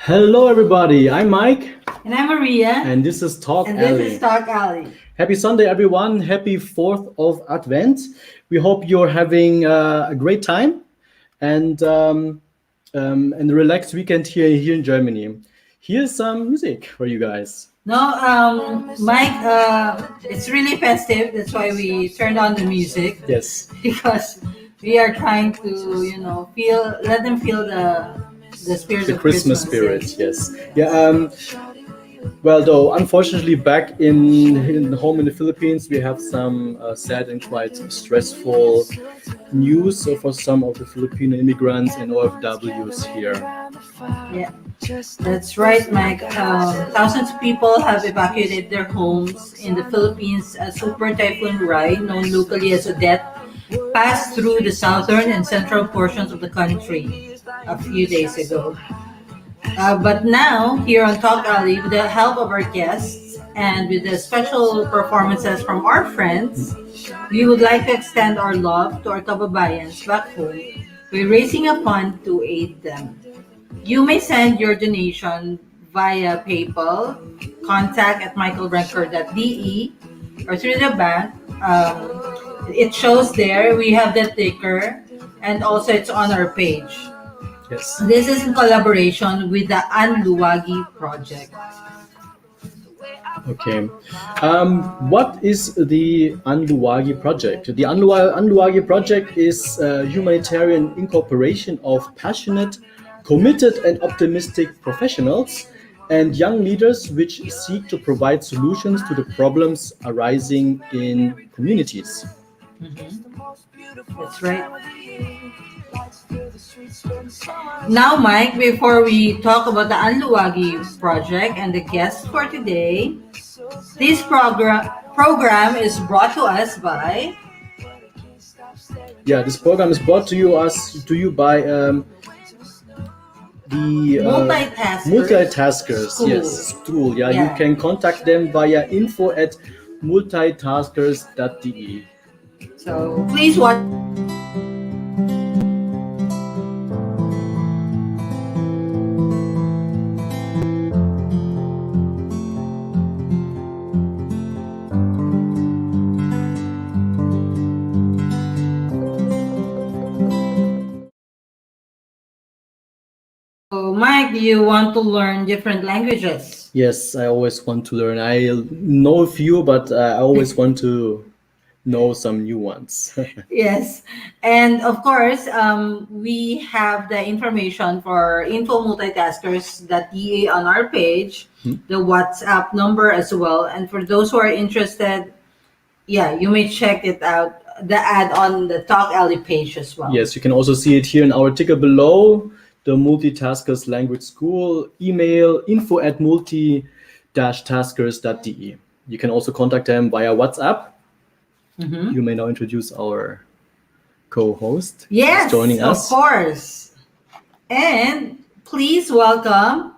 Hello, everybody. I'm Mike, And I'm Maria, and this is Talk and this is Alley. TalkAlley. Happy Sunday, everyone. Happy 4th of Advent. We hope you're having a great time and a relaxed weekend here in Germany. Here's some music for you guys. No, Mike, it's really festive. That's why we turned on the music Yes, because we are trying to, let them feel the spirit the of Christmas Christmas. spirit. Yes. Yes. Yeah. Well, though, unfortunately, back in home in the Philippines, we have some sad and quite stressful news for some of the Filipino immigrants and OFWs here. Yeah, that's right, Mike. Thousands of people have evacuated their homes in the Philippines. A super typhoon Rai, known locally as Odette, passed through the southern and central portions of the country a few days ago. But now, here on Talk Alley, with the help of our guests and with the special performances from our friends, we would like to extend our love to our kababayans back home by raising a fund to aid them. You may send your donation via PayPal, contact at michaelbranker.de, or through the bank. It shows there. We have the ticker, and also it's on our page. Yes. This is in collaboration with the Anluwagi Project. Okay. What is the Anluwagi Project? The Anluwagi Project is a humanitarian incorporation of passionate, committed, and optimistic professionals and young leaders which seek to provide solutions to the problems arising in communities. That's right. Now, Mike, before we talk about the Anluwagi Project and the guest for today, this program is brought to us by. Yeah, this program is brought to you by the multitaskers. Yes, School. school. Yeah, you Yeah. can contact them via info@multitaskers.de. So please watch. So, Mike, do you want to learn different languages? Yes, I always want to learn. I know a few, but I always want to know some new ones. Yes, and of course, we have the information for info multitaskers.da on our page, the WhatsApp number as well. And for those who are interested, yeah, you may check it out, the ad on the Talk Alley page as well. Yes, you can also see it here in our ticker below. The Multitaskers Language School email info@multi-taskers.de. You can also contact them via WhatsApp. You may now introduce our co-host who's Yes, joining of us. course. And please welcome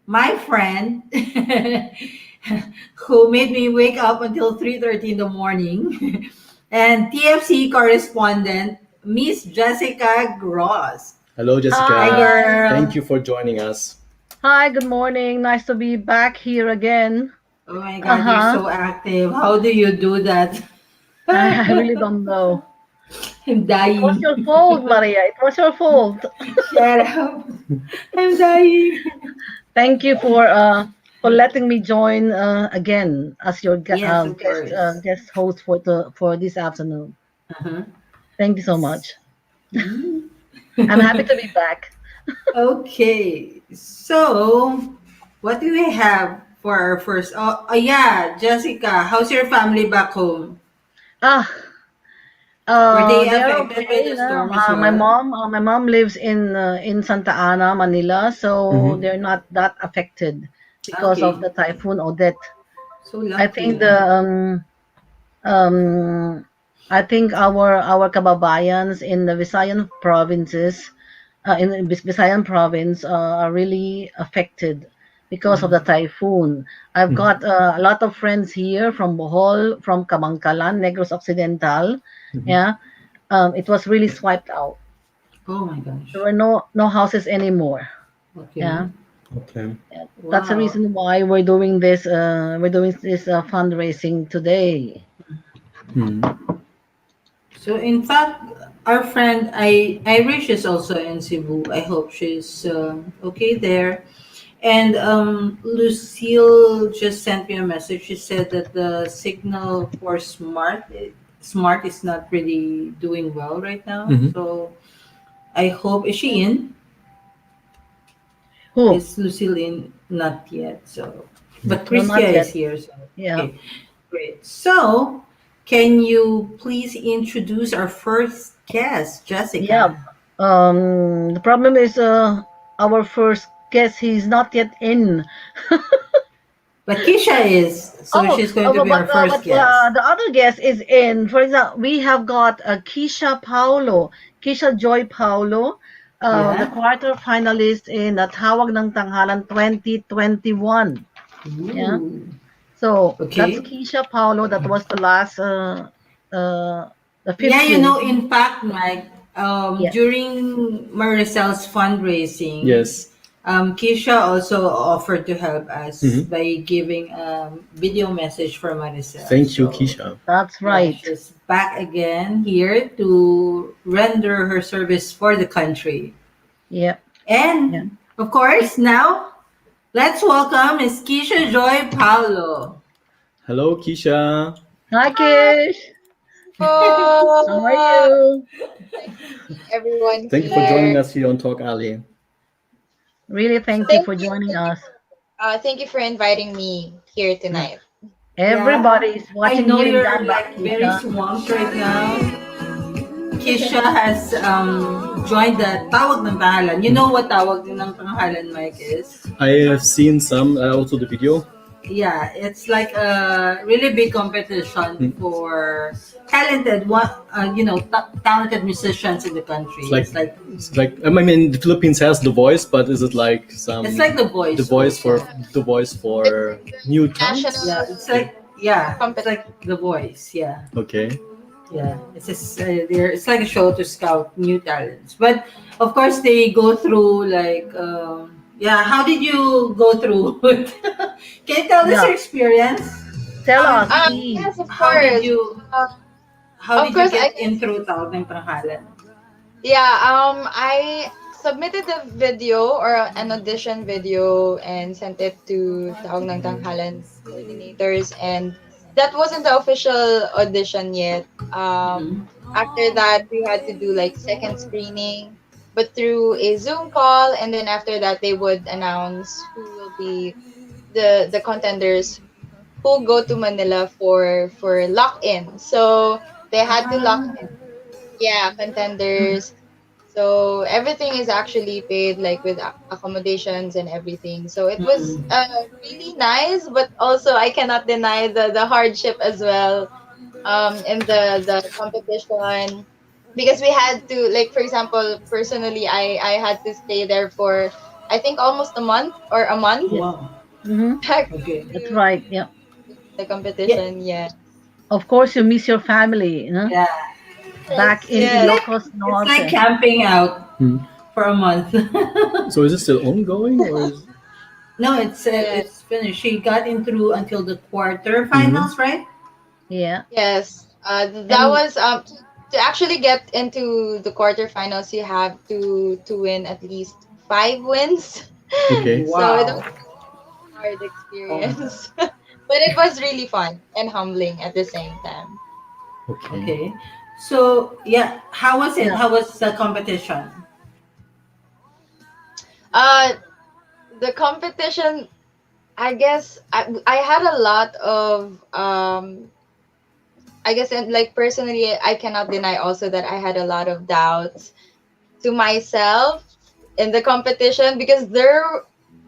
my friend who made me wake up until 3:30 in the morning and TFC correspondent Miss Jessica Gross. Hello, Jessica. Hi, girl. Thank you for joining us. Hi, good morning. Nice to be back here again. Oh my God, you're so active. How do you do that? I really don't know. I'm It was your dying. fault, Maria. It was your fault. Shut up. I'm dying. Thank you for letting me join again as your Yes, of course. guest host for this afternoon. Uh-huh. Thank you so much. Mm. I'm happy to be back. Okay, so what do we have for our first? Yeah, Jessica, how's your family back home? Ah, Were they they are affected by okay. the Na? storm as well? My mom lives in Santa Ana, Manila, so Mhm. they're not that affected because of Okay, the typhoon Odette. so I think lucky. the um I think our kababayans in the Visayan provinces in the Visayan province are really affected because of the Mhm. typhoon. I've Mhm. got a lot of friends here from Bohol, from Kamangkalan, Negros Occidental. Mhm. Yeah, it was really swiped out. Oh my There gosh. were no houses anymore. Okay. Yeah. Okay. Yeah, that's the Wow. reason why we're doing this. We're doing this fundraising today. Hmm. So in fact, our friend Irish is also in Cebu. I hope she's okay there. And Lucille just sent me a message. She said that the signal for Smart is not really doing well right now. Hmm. So I hope, is she in? Who? Is Lucille in? Not yet. So, but No, Christia not is yet. here. So Yeah, okay, great. So can you please introduce our first guest, yeah. Jessica? The problem is, our first guest, he's not yet in. But Kisha is, so Oh, she's going to be but our first guest. the other guest is in. For example, we have got Keisha Joy Paulo, the Yeah. quarter finalist in the Tawag ng Tanghalan 2021. Yeah. Ooh. So that's Okay. Keisha Paulo. That was the last, uh, the Yeah, 15th. in fact, Mike, Yeah. during Maricel's fundraising, Yes. Kisha also offered to help us Hmm. by giving a video message for Maricel. Thank you, So, Keisha. That's yeah, right. she's back again here to render her service for the country. Yeah. Yeah. And, of course, now let's welcome Miss Kisha Joy Paulo. Hello, Keisha. Hi, Hi Kish. po! How are you? Nice to see everyone Thank you for joining here. us here on Talk Alley. Really, thank you Thank for you, joining thank you us. for, thank you for inviting me here Yeah. tonight. Everybody Yeah, is I watching know you in you're Danbak, like very Kisha. swamped right now. Kisha has joined the Tawag ng Pangalan. You know what Tawag ng Pangalan, Mike, is? I have seen some, also the video. Yeah, it's like a really big competition Mm. for talented musicians in the country. It's like I mean the Philippines has the voice, but is it like It's some like The the Voice voice for also. It's new the talents? Yeah, national it's competition. like The Voice. Yeah. Okay. Yeah, it's like a show to scout new talents. But of course, they go through like yeah. How did you go through it? Can you tell us Yeah. your experience? Tell How us, did you please. Yes, of how did course. you Uh, how of did you course, I get guess, intro Tawag ng Pranghalan? yeah, I submitted the video or an audition video and sent it to Taong ng Tanghalan coordinators, and that wasn't the official audition yet. Mm-hmm. After that, we had to do like second screening, but through a Zoom call, and then after that, they would announce who will be the contenders who go to Manila for lock in. So they had to lock Ah, in, yeah, contenders. So everything is actually paid like with accommodations and everything. So it was mm-mm. really nice, but also I cannot deny the hardship as well, in the competition, because we had to, like, for example, personally, I had to stay there for, I think, almost a month or a month Yeah. Wow. Mm-hmm. back Okay. That's to right. Yeah. the Yeah. competition. Yeah. Of course, you miss your family, Yeah. back in It's Yes. like Ilocos it's like Norte. camping out Hmm. for a month. So is it still ongoing or is? No, Yes. it's finished. She got in through until the Mhm. quarterfinals, right? Yeah. Yes. That And was to actually get into the quarterfinals, you have to win at least 5 wins. Okay. So it was wow. a hard Oh, experience. But it was really fun and humbling at the same time. Okay. okay. So yeah, how was it? Yeah. How was the competition? Uh, the competition, I guess I had a lot of I guess, and like personally, I cannot deny also that I had a lot of doubts to myself in the competition, because there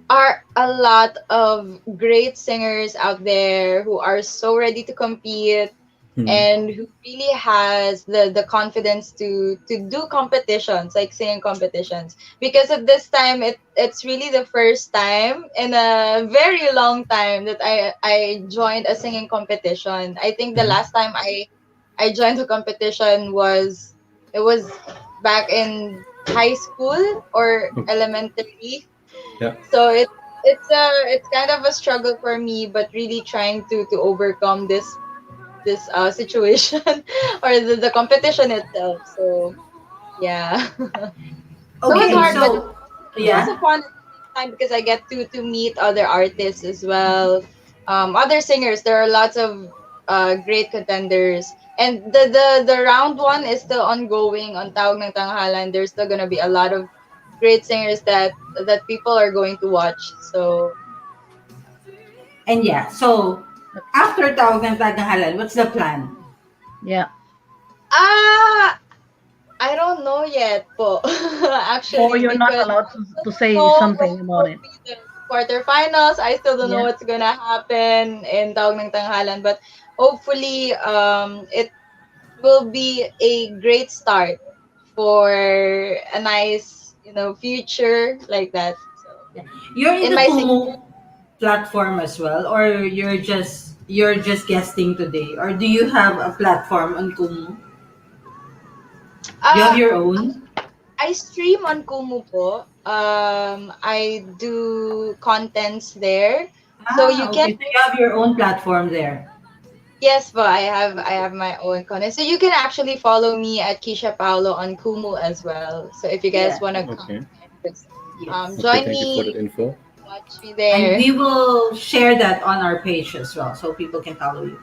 are a lot of great singers out there who are so ready to compete Hmm. and who really has the confidence to do competitions, like singing competitions, because at this time it's really the first time in a very long time that I joined a singing competition. I think the Mhm. last time I joined the competition was, it was back in high school or Okay. elementary. Yeah. So it's kind of a struggle for me, but really trying to overcome this situation or the competition itself. So yeah. So it's Okay, hard, but so it's also yeah. fun at the same time because I get to meet other artists as well, other singers. There are lots of great contenders, and the round one is still ongoing on Tawag ng Tanghalan. There's still gonna be a lot of great singers that people are going to watch. So And yeah, so after Tawag ng Tagahalan, what's the plan? Yeah. ah, I don't know yet, po. Or Actually, you're not because allowed I to still don't say know when something about will it. be the quarterfinals. I still don't know Yeah. what's gonna happen in Tawag ng Tanghalan, but hopefully, it will be a great start for a nice, future like that. So Yeah. You're in in the my singing, Kumu platform as well, or you're just guesting today, or do you have a platform on Kumu? You have uh, your own? I stream on Kumu po. I do contents there. So you Ah, can okay. So you have your own platform there. Yes, but I have my own content. So you can actually follow me at Keisha Paolo on Kumu as well. So if you guys Yeah. wanna come Okay. and just Yes. Okay. join Thank you for me, that info. watch me And there. we will share that on our page as well, so people can follow you.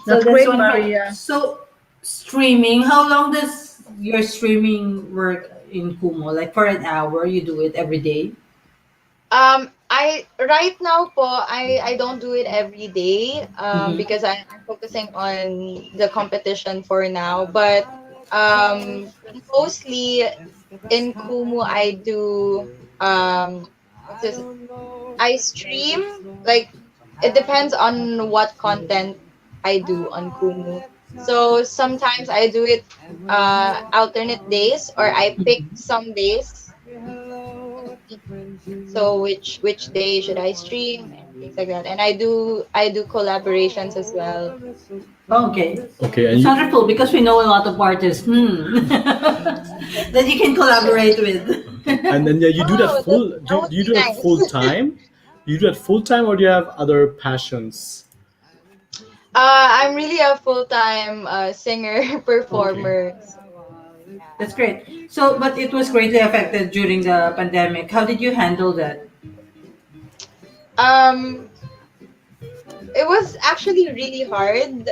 So That's that's great, wonderful. Maria. So streaming, how long does your streaming work in Kumu? Like for an hour, you do it every day? I right now po I don't do it every day Mm-hmm. because I'm focusing on the competition for now. But um mostly in Kumu I do what's this? I stream like it depends on what content I do on Kumu. So sometimes I do it alternate days or I pick some days in a week. So which day should I stream and things like that. And I do collaborations as well. Okay. Okay. And It's you, wonderful because we know a lot of artists that you can collaborate with. and then yeah, you do that Oh, full. that Do would you be do that full nice. time? You do that full time, or do you have other passions? I'm really a full-time singer Okay. performer. So That's great. So, but it was greatly affected during the pandemic. How did you handle that? um it was actually really hard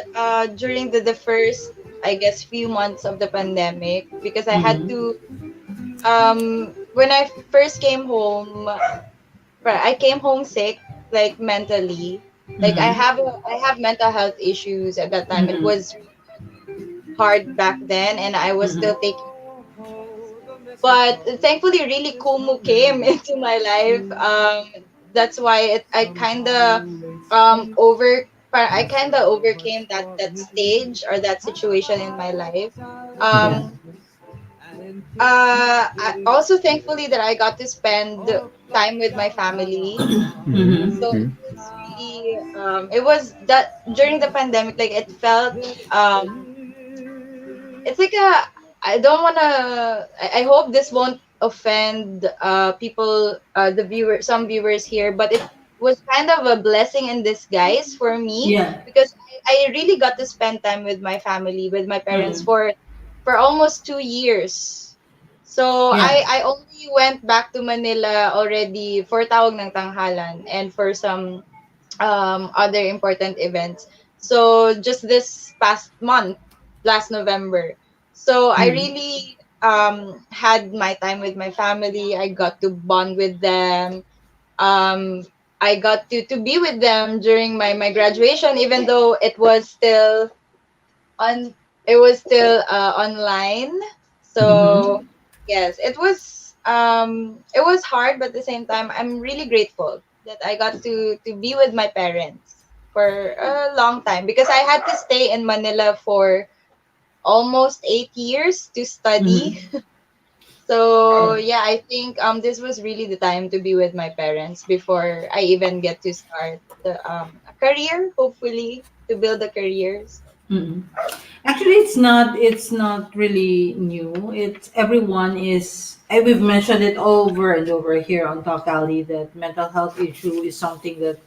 during the first, I guess, few months of the pandemic because I had Mm-hmm. to when I first came home, right, I came home sick, like mentally. Like I Mm-hmm. have a, I have mental health issues at that time. It Mm-hmm. was hard back then, and I was still Mm-hmm. taking meds. But thankfully, really Kumu came into my life. That's why I kind of I kind of overcame that stage or that situation in my life. Yeah. Um, I also thankfully that I got to spend time with my family. So Mm-hmm. it was really it was that during the pandemic, like it felt it's like a I don't wanna I hope this won't offend people the viewer some viewers here, but it was kind of a blessing in disguise for me Yeah. because I really got to spend time with my family, with my parents Mm-hmm. for almost 2 years. So Yeah. I only went back to Manila already for Tawag ng Tanghalan and for some other important events. So just this past month, last November. So I Mm-hmm. really had my time with my family. I got to bond with them. Um, I got to be with them during my graduation, even though on it was still online. So Mm-hmm. yes, it was hard, but at the same time, I'm really grateful that I got to be with my parents for a long time because I had to stay in Manila for almost 8 years to study. Mm-hmm. So yeah, I think this was really the time to be with my parents before I even get to start a career, hopefully to build a career. So Mm. Actually, it's not really new. It's everyone is. We've mentioned it over and over here on TalkAlley that mental health issue is something that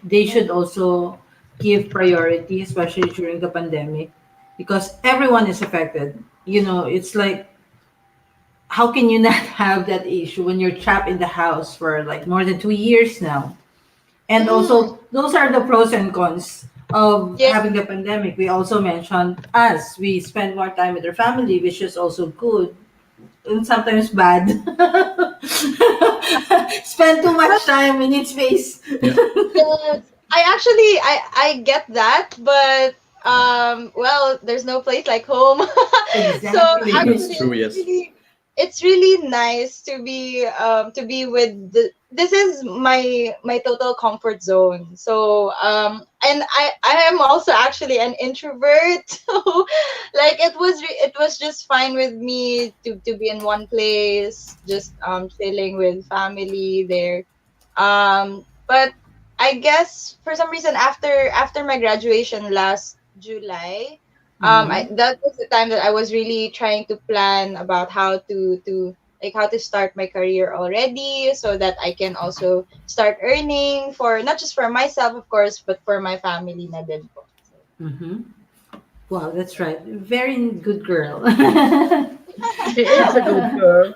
they should also give priority, especially during the pandemic, because everyone is affected. It's like, how can you not have that issue when you're trapped in the house for like more than 2 years now? And Mm, also, those are the pros and cons of yeah. having the pandemic. We also mentioned us. We spend more time with our family, which is also good and sometimes bad. Spend too much time in its face. Yeah. Yes, I get that, but well, there's no place like home. So That's Exactly. actually, true. Yes. it's really nice to be with this is my total comfort zone. So and I am also actually an introvert. So like it was just fine with me to be in one place, just chilling with family there. But I guess for some reason after my graduation last July, Mhm. that was the time that I was really trying to plan about how to start my career already, so that I can also start earning for not just for myself, of course, but for my family na din po. So, Mhm. Wow, that's right. Very good girl. She is a good girl.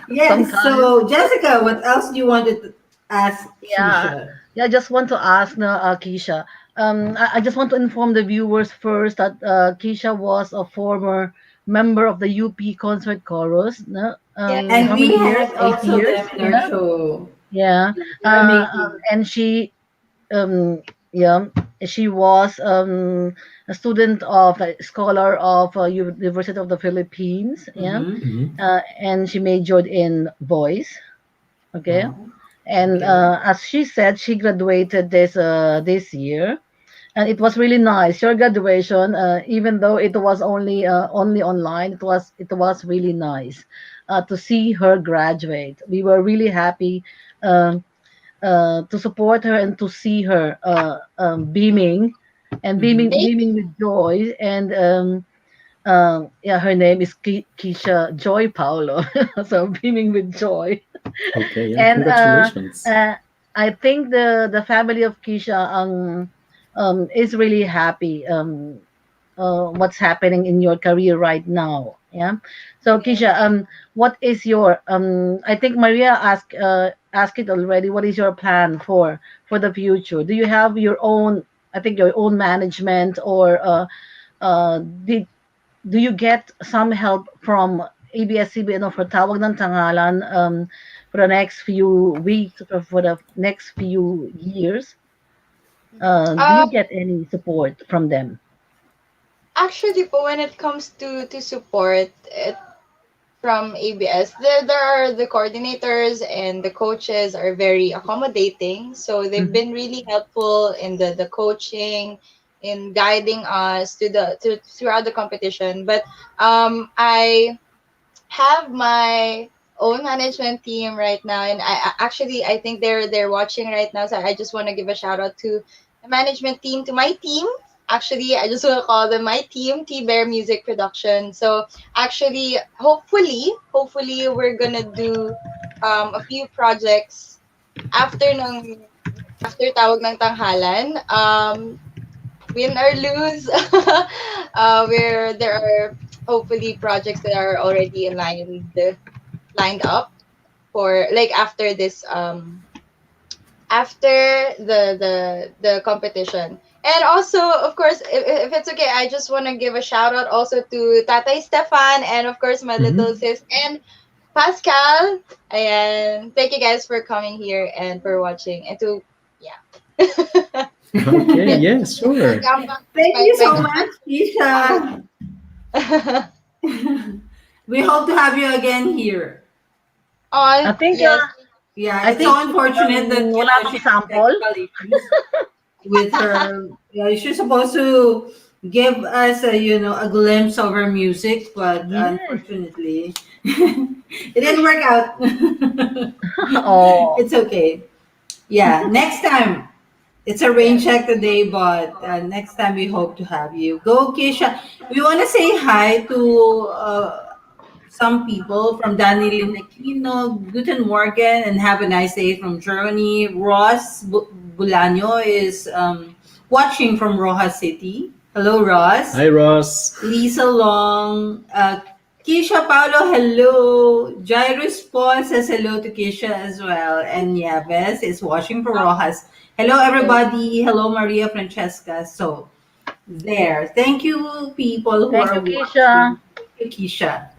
Yes. Sometimes. So, Jessica, what else do you wanted to ask Yeah, Keisha? yeah. I just want to ask na, Keisha. I just want to inform the viewers first that Keisha was a former member of the UP Concert Chorus. No? yeah. And How we many years? had 8 years. them in our Yeah, show. yeah. They're amazing. And um, yeah, she was a student of, a scholar of University of the Philippines. Yeah, Mm-hmm. Hmm. and she majored in voice. Okay, Wow. and Okay. as she said, she graduated this year, and it was really nice. Your graduation, even though it was only online, it was really nice to see her graduate. We were really happy um, to support her and to see her beaming and Mm-hmm. beaming with joy. And yeah, her name is Keisha Joy Paulo, so beaming with joy. Okay. Yeah. And Congratulations. I think the family of Keisha is really happy what's happening in your career right now. Yeah. So Keisha, what is your I think Maria asked it already. What is your plan for the future? Do you have your own, I think, your own management, or did do you get some help from ABS-CBN or for Tawag ng Tangalan for the next few weeks or for the next few years? Do Um, you get any support from them? actually, po, when it comes to support, from ABS. There are the coordinators and the coaches are very accommodating. So they've Mm-hmm. been really helpful in the coaching, in guiding us throughout the competition. But I have my own management team right now, and actually I think they're watching right now. So I just want to give a shout out to the management team, to my team. Actually, I just want to call them my team, T Bear Music Production. So actually, hopefully we're gonna do a few projects after after tawag ng tanghalan. Win or lose, where there are hopefully projects that are already lined up for like after this after the competition. And also, of course, if it's okay, I just want to give a shout out also to Tatay Stefan, and of course my little Hmm. sis and Pascal. And thank you guys for coming here and for watching, and to yeah. Okay. Yeah, Yeah. Sure. welcome back to Thank you my so much, Keisha. channel. We hope to have you again here. I Oh, think yes. Yeah, I it's think so unfortunate that wala she pang has sample. technical issues with her. She's supposed to give us a glimpse of her music, but Yes. unfortunately, it didn't work out. Oh, It's okay. Yeah, next time. It's a rain Yes. check today, but next time we hope to have you. Go, Kisha. We want to say hi to some people from Danilin Aquino, Guten Morgen, and have a nice day from Germany. Ross Bulaño is watching from Rojas City. Hello, Ross. Hi, Ross. Lisa Long, Keisha Paulo, hello. Jairus Paul says hello to Keisha as well. And Nieves is watching for Rojas. Hello, everybody. Hello, Maria Francesca. So, there. Thank you, people who Thank are you, watching. Keisha. Thank you, Keisha.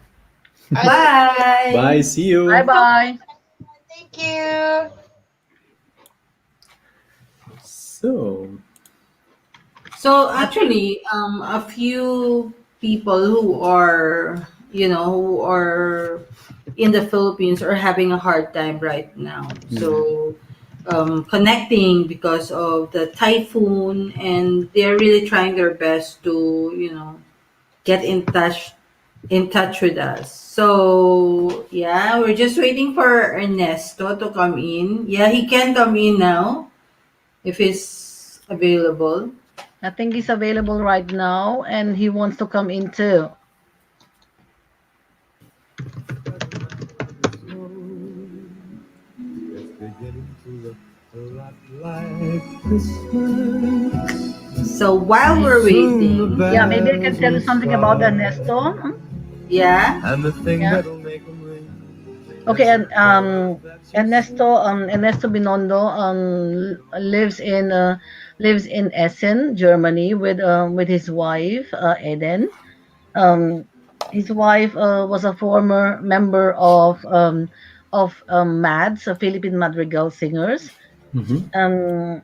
Okay. Bye. Bye. See Bye you. So much. bye. Thank you. So, So actually, a few people who are, who are in the Philippines are having a hard time right now. So connecting because of the typhoon, and they're really trying their best to, get in touch with us. So yeah, we're just waiting for Ernesto to come in. Yeah, he can come in now if he's available. I think he's available right now and he wants to come in too. It's beginning to look a lot like Christmas. So while we're Soon the waiting, Yeah, maybe I can bells tell you will something about start, Ernesto. yeah. and the thing Yeah. that'll make 'em ring Okay, is a and chord that's your Ernesto Binondo lives in Essen, Germany, with his wife Eden. Um, his wife was a former member of MADS, Philippine Madrigal Singers. mhm.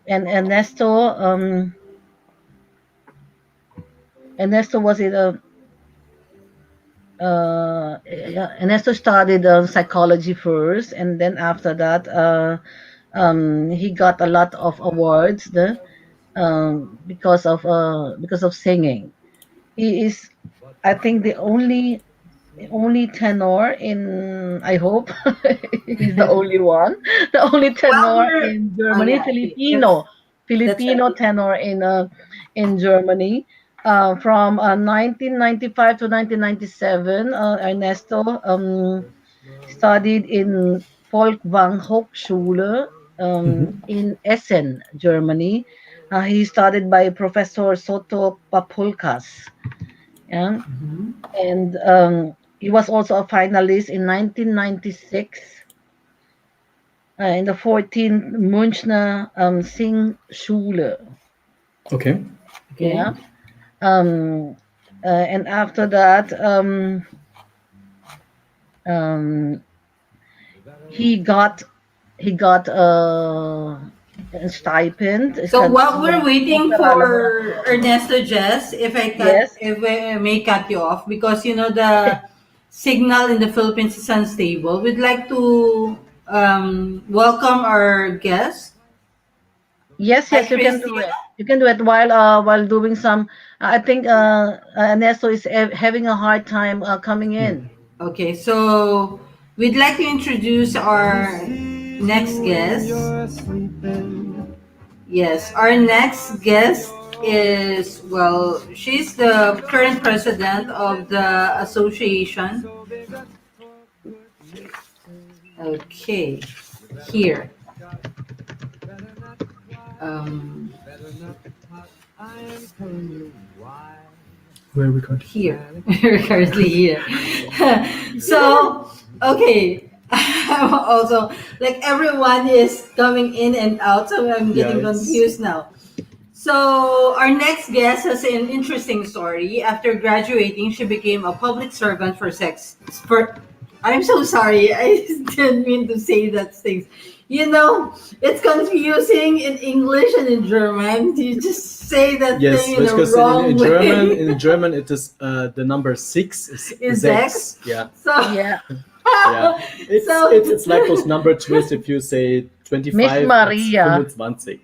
And Ernesto was in a yeah, Ernesto studied psychology first, and then after that, he got a lot of awards because of singing. He is, I think, the only tenor in. I hope he's the only one, the only While tenor we're, in oh Germany, yeah, that's that's Filipino right. tenor in Germany. From 1995 to 1997, Ernesto studied in Volkwang Hochschule Mhm. in Essen, Germany. He studied by Professor Soto Papulkas. Yeah? Mhm. And he was also a finalist in 1996 in the 14th Münchner Singschule. Okay. Okay. Yeah. And after that, um, he got he got a stipend. It's So called while we're waiting Opera for Laboratorio. Ernesto, Jess, Yes. if I may cut you off, because the signal in the Philippines is unstable. We'd like to welcome our guest. Yes, Hi, yes, you can do Christina. it. You can do it while doing some. I think Ernesto is having a hard time coming Hmm. in. Okay, so we'd like to introduce You our see, next when guest. you're sleeping, Yes, our next guest is, well, she's the current president of the association. so they got for goodness Okay, you better not here. shout, better not cry, Um, better not pout. I am telling you why. Where are we going? here. Panic We're currently here. So, okay. I'm also, like, everyone is coming in and out, so I'm Yeah, getting it's confused now. So, our next guest has an interesting story. After graduating, she became a public servant for sex. For I'm so sorry. I didn't mean to say that things. It's confusing in English and in German. You just say that yes, thing in a because in wrong German, way. in German, it is the number six is Is X. sechs. Yeah, So, Yeah, yeah. It's so it's it's like those number twist. If you say Miss 25, it's Maria. 25.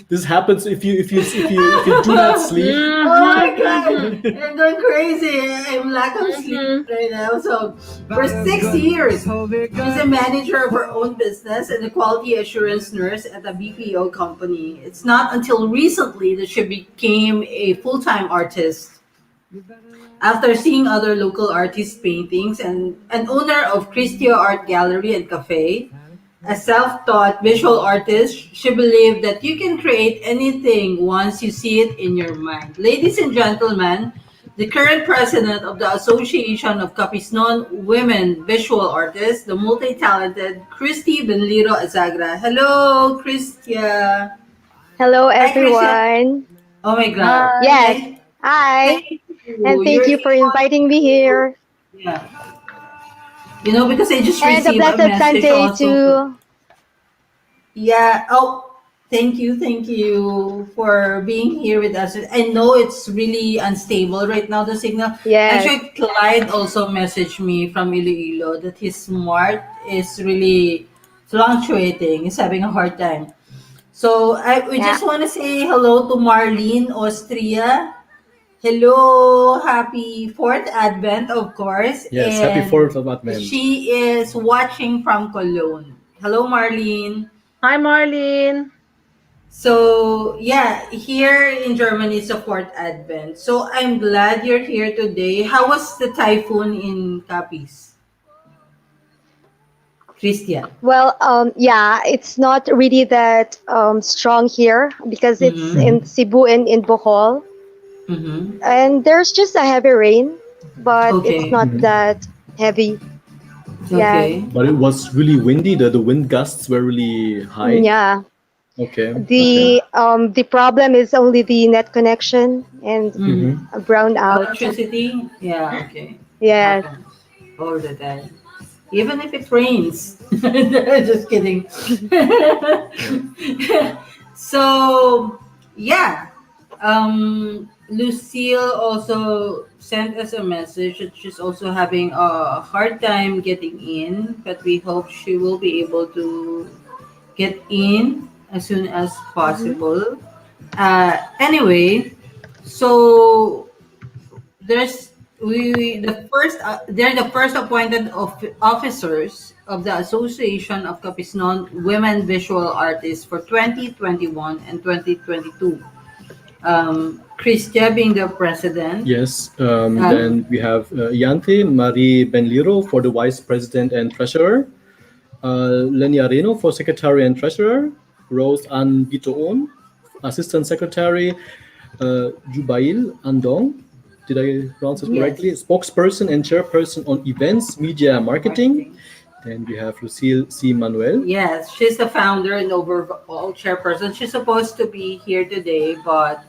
This happens if you do not sleep. Oh my god, Mhm. I'm going crazy. I'm lack of sleep Mhm. right now. So for 6 years, she's a manager of her own business and a quality assurance nurse at a BPO company. It's not until recently that she became a full-time artist. After seeing other local artists' paintings and an owner of Christio Art Gallery and Cafe, a self-taught visual artist, she believed that you can create anything once you see it in your mind. Ladies and gentlemen, the current president of the Association of Capisnon Women Visual Artists, the multi-talented Christy Benliro Azagra. Hello, Christia. Hello, Hi, Christia. everyone. Oh my God. Hi. Yes, Thank, hi, thank you. and thank You're you for able. inviting me here. Yeah. Because I just And a received a blessed message Sunday also. to, Yeah. Oh, thank you for being here with us. I know it's really unstable right now, the signal. yes. Actually, Clyde also messaged me from Iloilo that his smart is really fluctuating. He's having a hard time. So we Yeah. just want to say hello to Marlene Austria. Hello, happy fourth Advent, of course, Yes, happy and 4th of Advent. she is watching from Cologne. Hello, Marlene. Hi, Marlene. So yeah, here in Germany it's a fourth Advent. So I'm glad you're here today. How was the typhoon in Capiz, Christian? Well, yeah, it's not really that strong here because it's Mm-hmm. in Cebu and in Bohol. Mm-hmm. And there's just a heavy rain, but it's Okay. not Mhm. that heavy. Yes. Okay. But it was really windy. The wind gusts were really high. Yeah. Okay. Okay. The problem is only the net connection and Mm-hmm. Mm-hmm. a brownout. Electricity? Yeah. Okay. Yes. Happens all the time. Even if it rains. Just kidding. So, yeah. Lucille also sent us a message that she's also having a hard time getting in, but we hope she will be able to get in as soon as Mhm. possible. Anyway, so there's the first they're the first appointed officers of the Association of Capisnon Women Visual Artists for 2021 and 2022. Christia being the president. Yes. Um, Then we have Yante Marie Benliro for the vice president and treasurer. Lenia Reno for secretary and treasurer. Rose Ann Gitoon, assistant secretary. Jubail Andong, did I pronounce it correctly? yes, Spokesperson and chairperson on events, media, marketing. marketing. Then we have Lucille C. Manuel. Yes, she's the founder and overall chairperson. She's supposed to be here today, but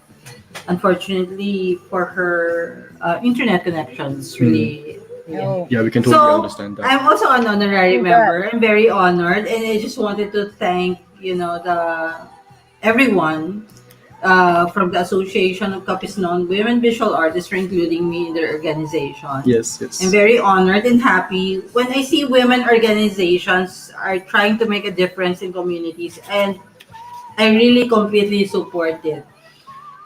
unfortunately for her internet connections, Hmm. really. Yeah. Oh, Yeah, we can totally So understand that. I'm also an honorary congrats. member. I'm very honored, and I just wanted to thank the everyone from the Association of Capisnon Women Visual Artists for including me in their organization. Yes, I'm yes. very honored and happy when I see women organizations are trying to make a difference in communities, and I really completely support it.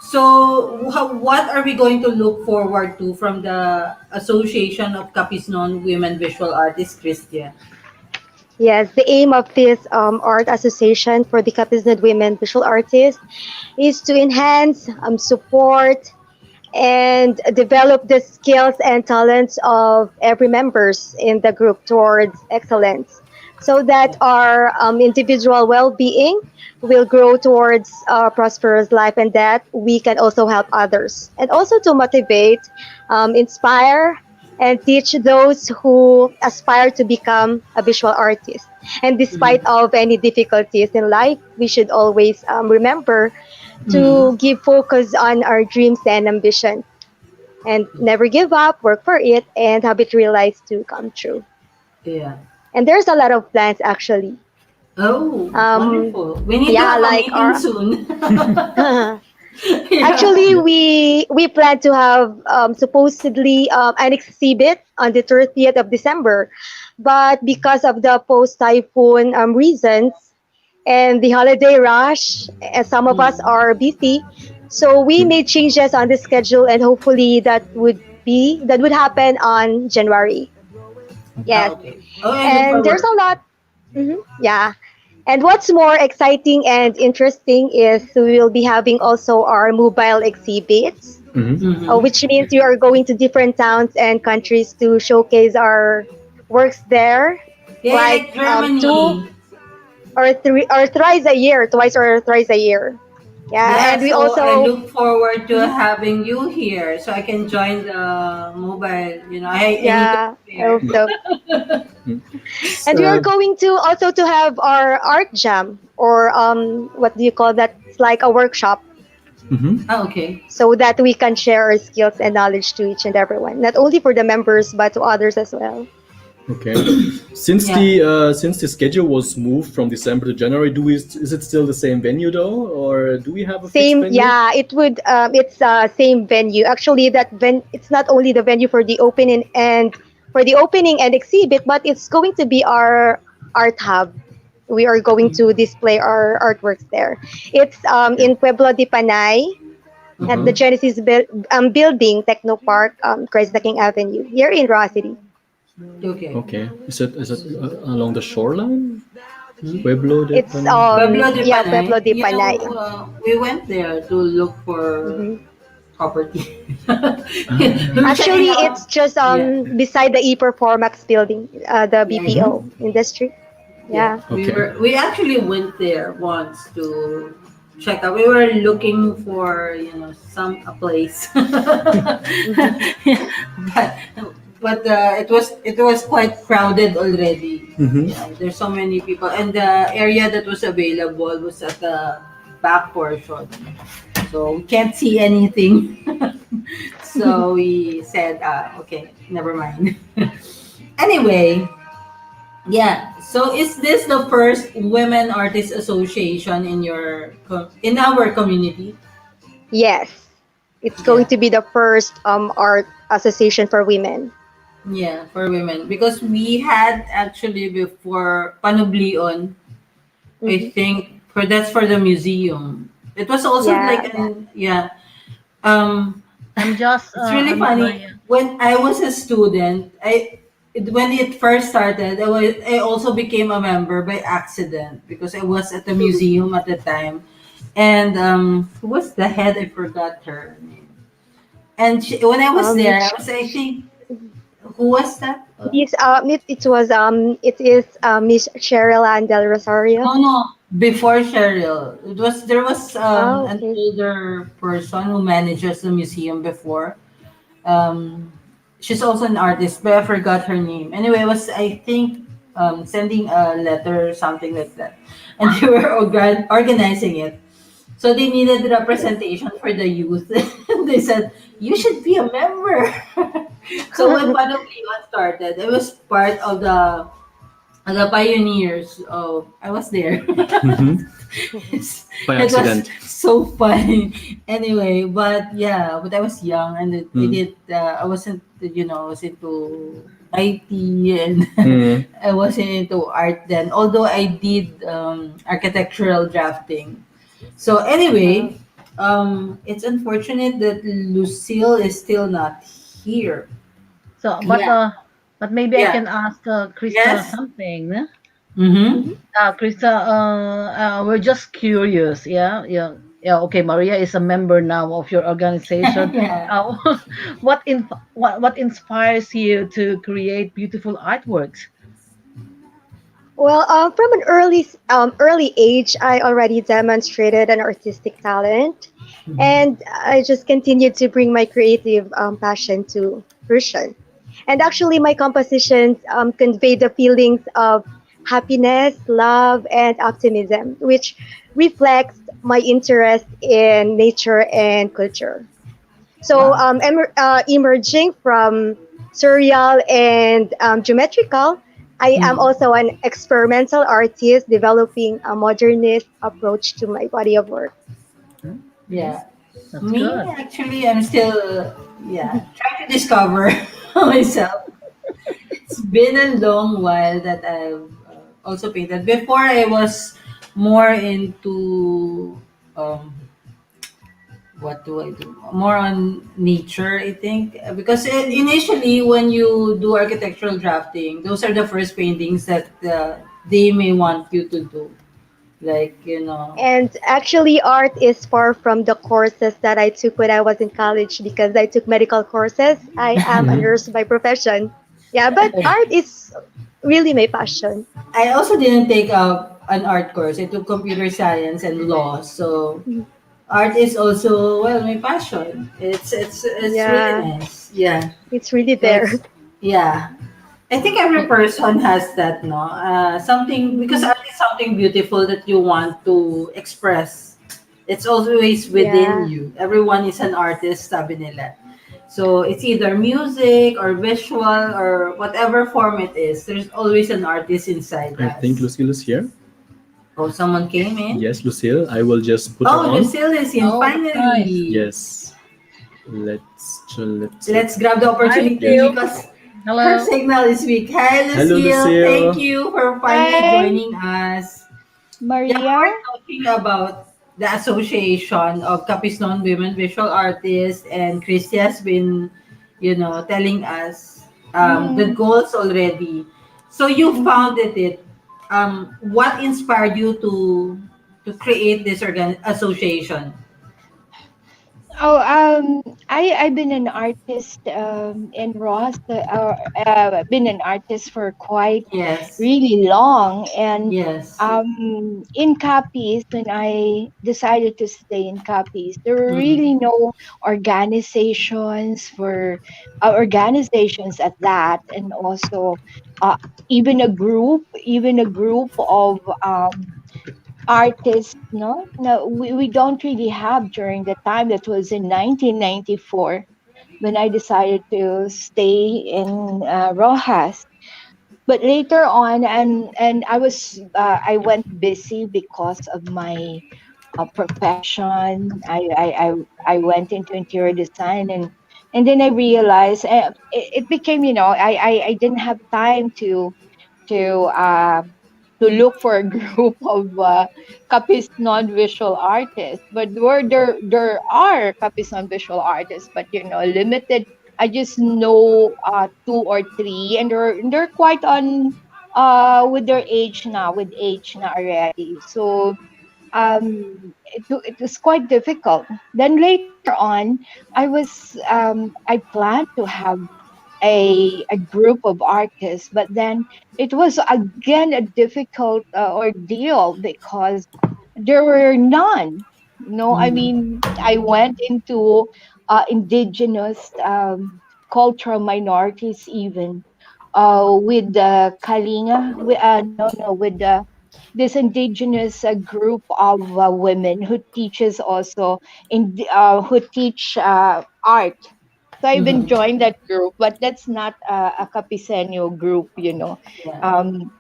So, what are we going to look forward to from the Association of Capisnon Women Visual Artists, Christian? Yes, the aim of this art association for the Capiznad Women Visual Artists is to enhance, support, and develop the skills and talents of every members in the group towards excellence so that our individual well-being will grow towards a prosperous life and that we can also help others and also to motivate, inspire, and teach those who aspire to become a visual artist. And despite Mm-hmm. of any difficulties in life, we should always remember Mm-hmm. to give focus on our dreams and ambitions and never give up, work for it, and have it realized to come true. Yeah. And there's a lot of plans actually. Oh, Um, wonderful. We need to yeah, have a like meeting our soon. Yeah. actually Yeah. we plan to have supposedly an exhibit on the 30th of December, but because of the post typhoon reasons, and the holiday rush, and some of us Mm. are busy. So we made changes on the schedule, and hopefully that would happen on January. Ah, Yes, okay. Oh, I look and there's forward. a lot. Yeah, and what's more exciting and interesting is we will be having also our mobile exhibits, Hmm. Mm-hmm. which means we are going to different towns and countries to showcase our works there, Yeah, like like two Germany. or three or thrice a year, twice or thrice a year. Yeah, Yeah, and we so I also look forward to Mhm. having you here so I can join the mobile. I need to Yeah, I prepare. hope so. And we are Uh, going to also to have our art jam, or what do you call that? It's like a workshop, mhm. Ah, okay. so that we can share our skills and knowledge to each and everyone, not only for the members but to others as well. Okay. Since Yeah. the schedule was moved from December to January, is it still the same venue though, or do we have a fixed Same, venue? yeah, it would. It's same venue. Actually, it's not only the venue for the opening and exhibit, but it's going to be our art hub. We are going to display our artworks there. It's Okay. in Pueblo de Panay at the Mm-hmm. Genesis Building, Techno Park, Christ the King Avenue, here in Raw City. Okay. Okay. Is it along the shoreline? Hmm? Pueblo de It's Pan. Pueblo de yeah, Pueblo Panay. de Panay. We went there to look for hmm property. We were checking Actually, out. it's just Yeah. beside the E-Performax building, the Yeah, yeah. BPO industry. Yeah, Yeah. Okay. we actually went there once to check out. We were looking for some a place, hmm but it was quite crowded already. Mm-hmm. Yeah, there's so many people, and the area that was available was at the back portion, so we can't see anything. So we said, okay, never mind. Anyway, yeah. So is this the first women artist association in our community? Yes. It's going Yeah. to be the first art association for women. Yeah, for women because we had actually before Panublion, I hmm think that's for the museum. It was also like Yeah. an yeah. Um it's really Miss funny Maria. when I was a student. When it first started, I also became a member by accident because I was at the museum at the time, and who was the head? I forgot her name. And when I was Um, there, I sh- was I sh- think who was that? it is Miss Cheryl Ann Del Rosario. No, no. Before Cheryl, there was Oh, an okay. older person who manages the museum before. Um, she's also an artist, but I forgot her name. Anyway, I was I think sending a letter or something like that, and they were organizing it. So they needed representation for the youth. And they said you should be a member. So when Panoply started, I was part of the pioneers. Oh, I was there. Mm-hmm. By It was accident. so funny. Anyway, but I was young and Mm. I wasn't, I was into IT and Mm. I wasn't into art then. Although I did architectural drafting. So Wow. anyway, it's unfortunate that Lucille is still not here. So, Yeah. but maybe I Yeah. can ask Krista Yes. something. Eh? Mm-hmm. hmm Krista, we're just curious. Yeah, yeah, yeah. Okay, Maria is a member now of your organization. Yeah. Uh, what inspires you to create beautiful artworks? Well, from an early age, I already demonstrated an artistic talent, Mm-hmm. and I just continued to bring my creative passion to fruition. And actually, my compositions convey the feelings of happiness, love, and optimism, which reflects my interest in nature and culture. So, Wow. emerging from surreal and geometrical, I am Mm. also an experimental artist developing a modernist approach to my body of work. Hmm? Okay, Yeah. that's Me, good. actually, I'm still, trying to discover myself. It's been a long while that I've also painted. Before, I was more into um, what do I do? More on nature, I think, because initially when you do architectural drafting, those are the first paintings that they may want you to do, like And actually, art is far from the courses that I took when I was in college because I took medical courses. I am a Mhm. nurse by profession. Yeah, but art is really my passion. I also didn't take up an art course. I took computer science and law, so Mhm. art is also well my passion. It's really Yeah, nice. Yeah, it's really there. it's yeah. I think every person has that, no? Something because Mhm. art is something beautiful that you want to express. It's always within Yeah, you. Everyone is an artist, sabi nila. So it's either music or visual or whatever form it is. There's always an artist inside I think us. Lucille is here. Oh, someone came in. Yes, Lucille. I will just put her Oh, on. Lucille is in Oh, that's nice. finally. Yes. Let's see. Let's grab the Hi, opportunity Lucille. because her Hello. signal is weak. Hi, Hello, Lucille. Thank Lucille. you for finally Hi, joining us. Yeah, we Maria. were talking about the association of Capisnon Women Visual Artists, and Christy has been, telling us the Mm, goals already. So you mhm. founded it. What inspired you to create this association? Oh, I've been an artist in Ross. Been an artist for quite Yes, really long, and yes. in Capiz, when I decided to stay in Capiz, there were really Mm-hmm. no organizations at that, and also uh, even a group of artists. No, we don't really have during the time. That was in 1994 when I decided to stay in Rojas. But later on, and I went busy because of my profession. I went into interior design, and then I realized it became, I didn't have time to uh, to look for a group of Kapis non-visual artists. But there are Kapis non-visual artists, but limited. I just know two or three, and they're quite on with their age now, already. So it was quite difficult. Then later on, I planned to have a group of artists, but then it was again a difficult ordeal because there were none. I Mm-hmm. mean, I went into indigenous cultural minorities, even with the Kalinga, no, no, with the this indigenous group of women who teaches also who teach art. So I've been Mm-hmm. joined that group, but that's not a Capicenio group. Yeah. Um,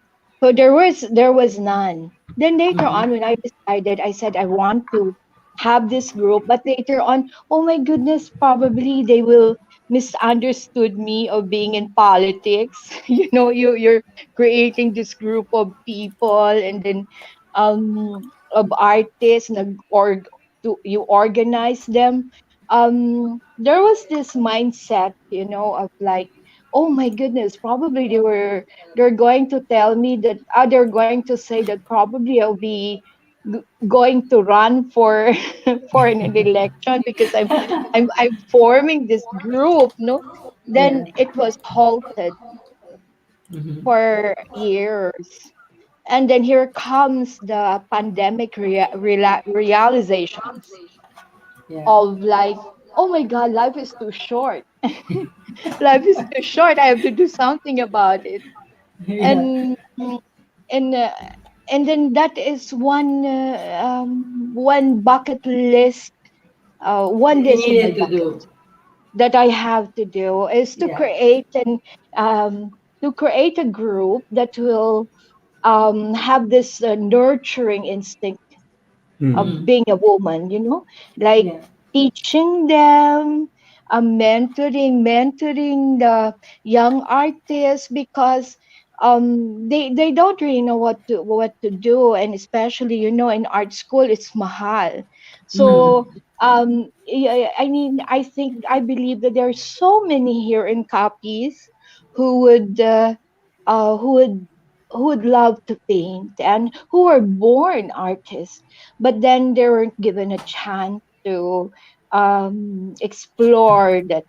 so there was none. Then later Mm-hmm. on, when I decided, I said I want to have this group, but later on, oh my goodness, probably they will misunderstood me of being in politics. You're creating this group of people, and then of artists, or you organize them. There was this mindset, of like, oh my goodness, probably they're going to tell me that, they're going to say that probably I'll be going to run for for an election because I'm forming this group. No, Yeah. then it was halted Mm-hmm. for years. And then here comes the pandemic realizations Yeah. of like, oh my God, life is too short. Life is too short. I have to do something about it. Yeah. And and uh, and then that is one bucket list, one That you list in my needed to bucket do. that I have to do is Yeah. to create a group that will have this nurturing instinct Mhm. of Mm-hmm. being a woman, like Yeah. teaching them, mentoring the young artists, because they don't really know what to do, and especially, in art school it's mahal. So yeah, I mean, I believe that there are so many here in copies who would uh, who would who would love to paint and who are born artists, but then they weren't given a chance to explore that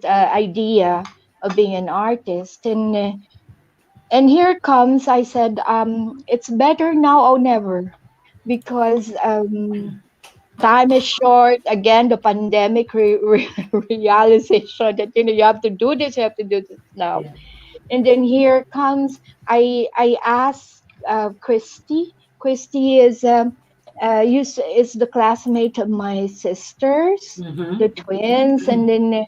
idea of being an artist. And here comes, I said, it's better now or never, because time is short. Again, the pandemic realization that, you have to do this, you have to do this now. Yeah. And then here comes, I asked Christy. Christy is the classmate of my sisters, the Mm-hmm. twins. And then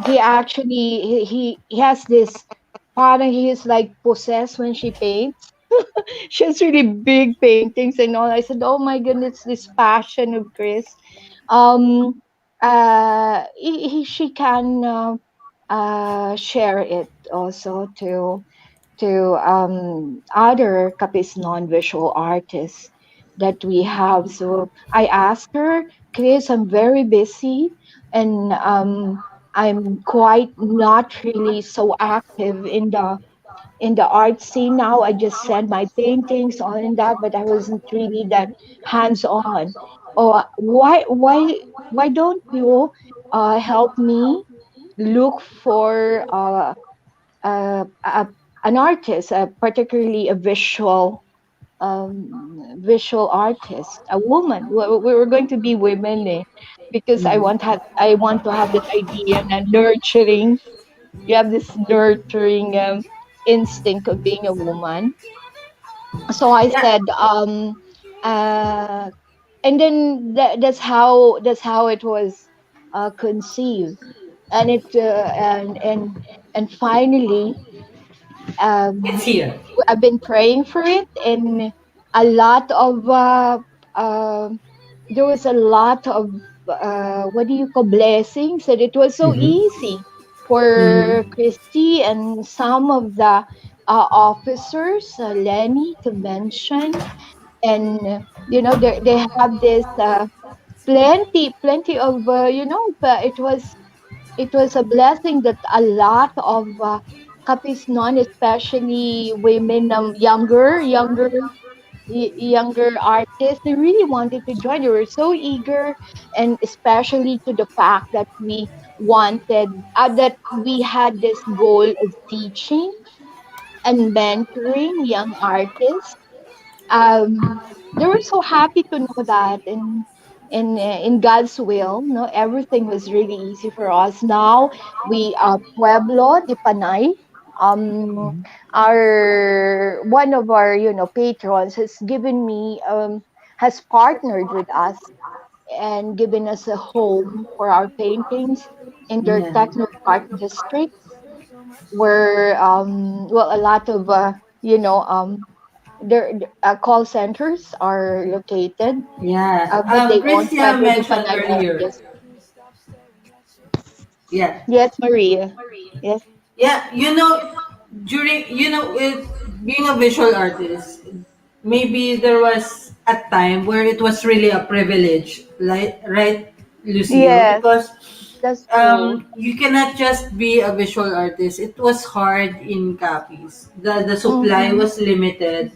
he actually he has this pattern. He is like possessed when she paints. She has really big paintings and all. I said, oh my goodness, this passion of Chris. um she can share it also to other Kapis non-visual artists that we have. So I asked her, Chris, I'm very busy, and I'm quite not really so active in the art scene now. I just send my paintings on and that, but I wasn't really that hands on. Or why don't you help me look for an artist, particularly a visual artist, a woman. We were going to be women, because I want to have that idea and nurturing. You have this nurturing instinct of being a woman. So I Yeah. said, uh, and then that's how it was conceived, and it and finally, It's um, here. I've been praying for it, and a lot of uh, there was a lot of what do you call, blessings, and it was so Mm-hmm. easy for Mm-hmm. Christy and some of the officers, Lenny to mention. And they have this plenty of but it was a blessing that a lot of Kapisnon, especially women, younger artists, they really wanted to join. They were so eager, and especially to the fact that we had this goal of teaching and mentoring young artists. They were so happy to know that, in God's will, no, everything was really easy for us. Now we Pueblo de Panay, um, our one of our patrons has partnered with us and given us a home for our paintings in their Yeah. techno park district, where a lot of their call centers are located, Yeah. but they own Christian Pueblo de mentioned Panay earlier. office. Yeah. Yes, Maria. Yes. Yeah. During it being a visual artist, maybe there was a time where it was really a privilege, like, right, Lucio, Yes, because that's true. you cannot just be a visual artist. It was hard in copies. The supply Mm-hmm. was limited.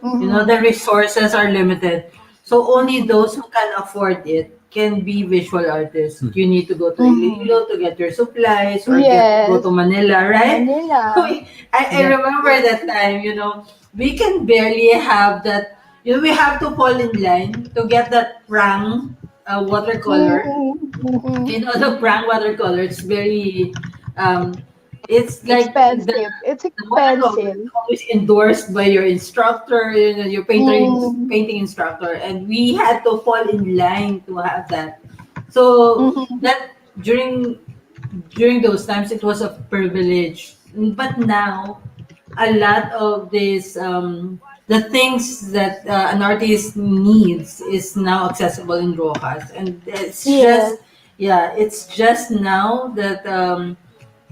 Mm-hmm. The resources are limited. So only those who can afford it can be visual artists. You need to go to Mm-hmm. Iloilo to get your supplies, or go Yes, to Manila, right? Manila. I Yeah. remember that time, we can barely have that. We have to fall in line to get that prang watercolor. Mm-hmm. Mm-hmm. The brown watercolor, it's very, um, it's like Expensive. It's the watercolor expensive. is always endorsed by your instructor, your Mm-hmm. painting instructor, and we had to fall in line to have that. So Mm-hmm. that during those times, it was a privilege. But now, a lot of this, the things that an artist needs is now accessible in Rojas, and it's just, Yes. yeah, it's just now that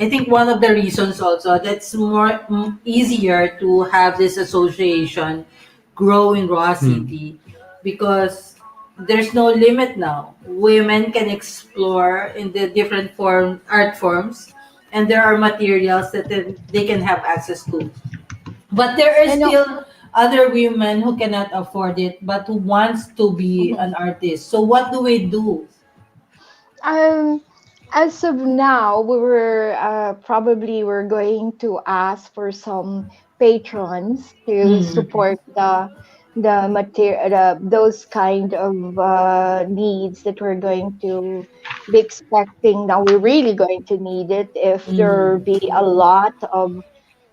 I think one of the reasons also that's more easier to have this association grow in Raw Hmm. City because there's no limit now. Women can explore in the different art forms, and there are materials that they can have access to. But there is You know, still other women who cannot afford it, but who wants to be mhm. an artist. So what do we do? Um, as of now, we were probably we're going to ask for some patrons to Mm. support the material, those kind of needs that we're going to be expecting. Now we're really going to need it if there Mm. be a lot of,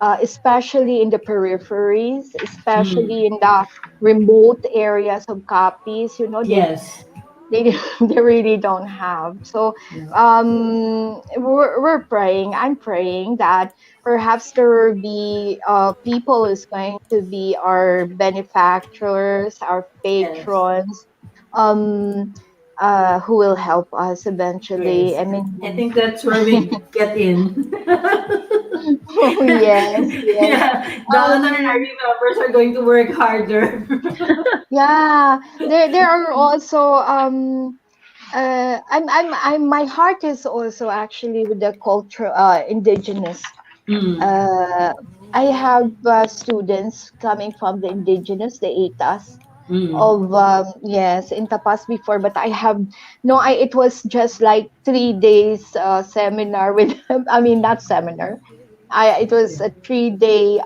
especially in the peripheries, especially Mm. in the remote areas of copies. You know, Yes. they they really don't have. So Yeah. we're praying, I'm praying that perhaps there will be people who's going to be our benefactors, our Yes. patrons, um who will help us eventually. Grace. I I mean, think that's where we get in. oh yes, yes. Yeah, the um honorary members are going to work harder. yeah, there are also my heart is also actually with the culture, indigenous. Mm. uh I have students coming from the indigenous, the Etas Mm. of, yes, in Tapas before, but I have no, I it was just like 3 days seminar with them. I mean, not seminar, I it was a 3 day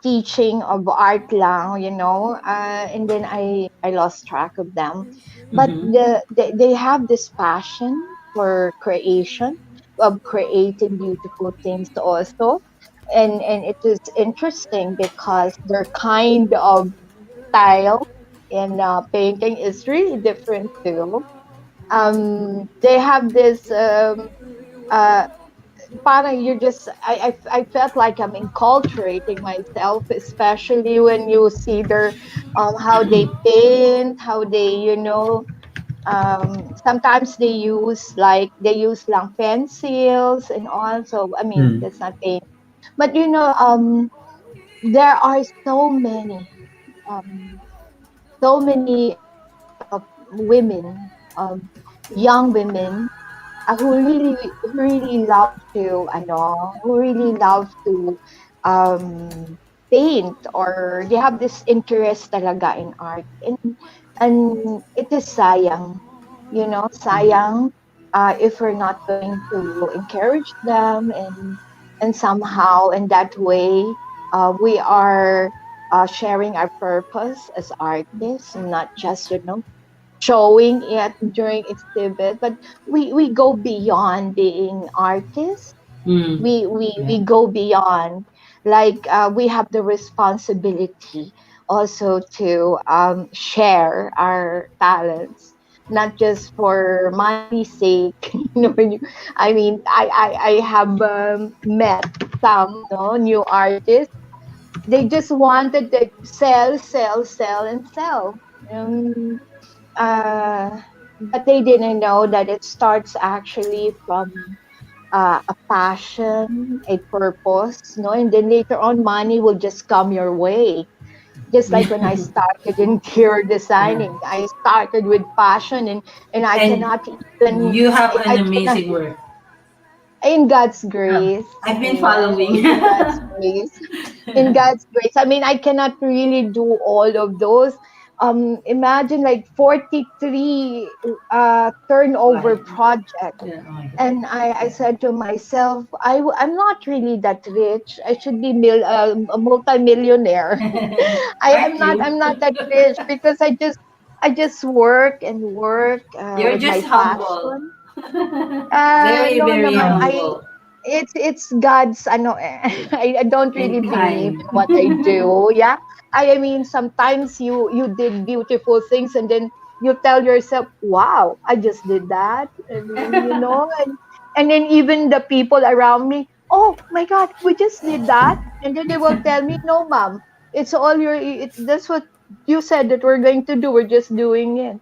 teaching of art lang, and then I lost track of them. But Mm-hmm. they have this passion for creation, of creating beautiful things also. And it is interesting because their kind of style in painting is really different too. They have this uh, parang you just I felt like I'm enculturating myself, especially when you see their how they paint, how they, sometimes they use lang pencils and all. So I mean, Hmm. that's not paint. But there are um so many women, young women, who really love to who really love to um paint, or they have this interest talaga in art. And it is sayang, sayang, if we're not going to encourage them, and somehow in that way we are sharing our purpose as artists, not just showing it during exhibit, but we go beyond being artists. Mm. We Yeah. go beyond, like, we have the responsibility also to share our talents, not just for money's sake. When I mean, I have met some new artists. They just wanted to sell, sell, sell, and sell. um, uh, but they didn't know that it starts actually from a passion, a purpose, no? And then later on, money will just come your way. Just like when I Yeah. started in interior Yeah. designing, I started with passion, and I And cannot even, you have an I cannot, amazing work. in God's Yeah. grace, I've been yes, following. in God's grace. In God's grace. I mean, I cannot really do all of those. Imagine like 43 turnover Wow. project. Yeah, oh my God. And I said to myself, I'm not really that rich. I should be a multimillionaire. Aren't you? I'm not that rich because I just work and work You're with just my humble. passion. Very, No, very naman. humble It's God's I don't really and believe kind. in what I do. Yeah. I mean, sometimes you did beautiful things, and then you tell yourself, "Wow, I just did that." I mean, and then even the people around me, "Oh my God, we just did that." And then they will tell me, "No, mom, it's all that's what you said that we're going to do. We're just doing it."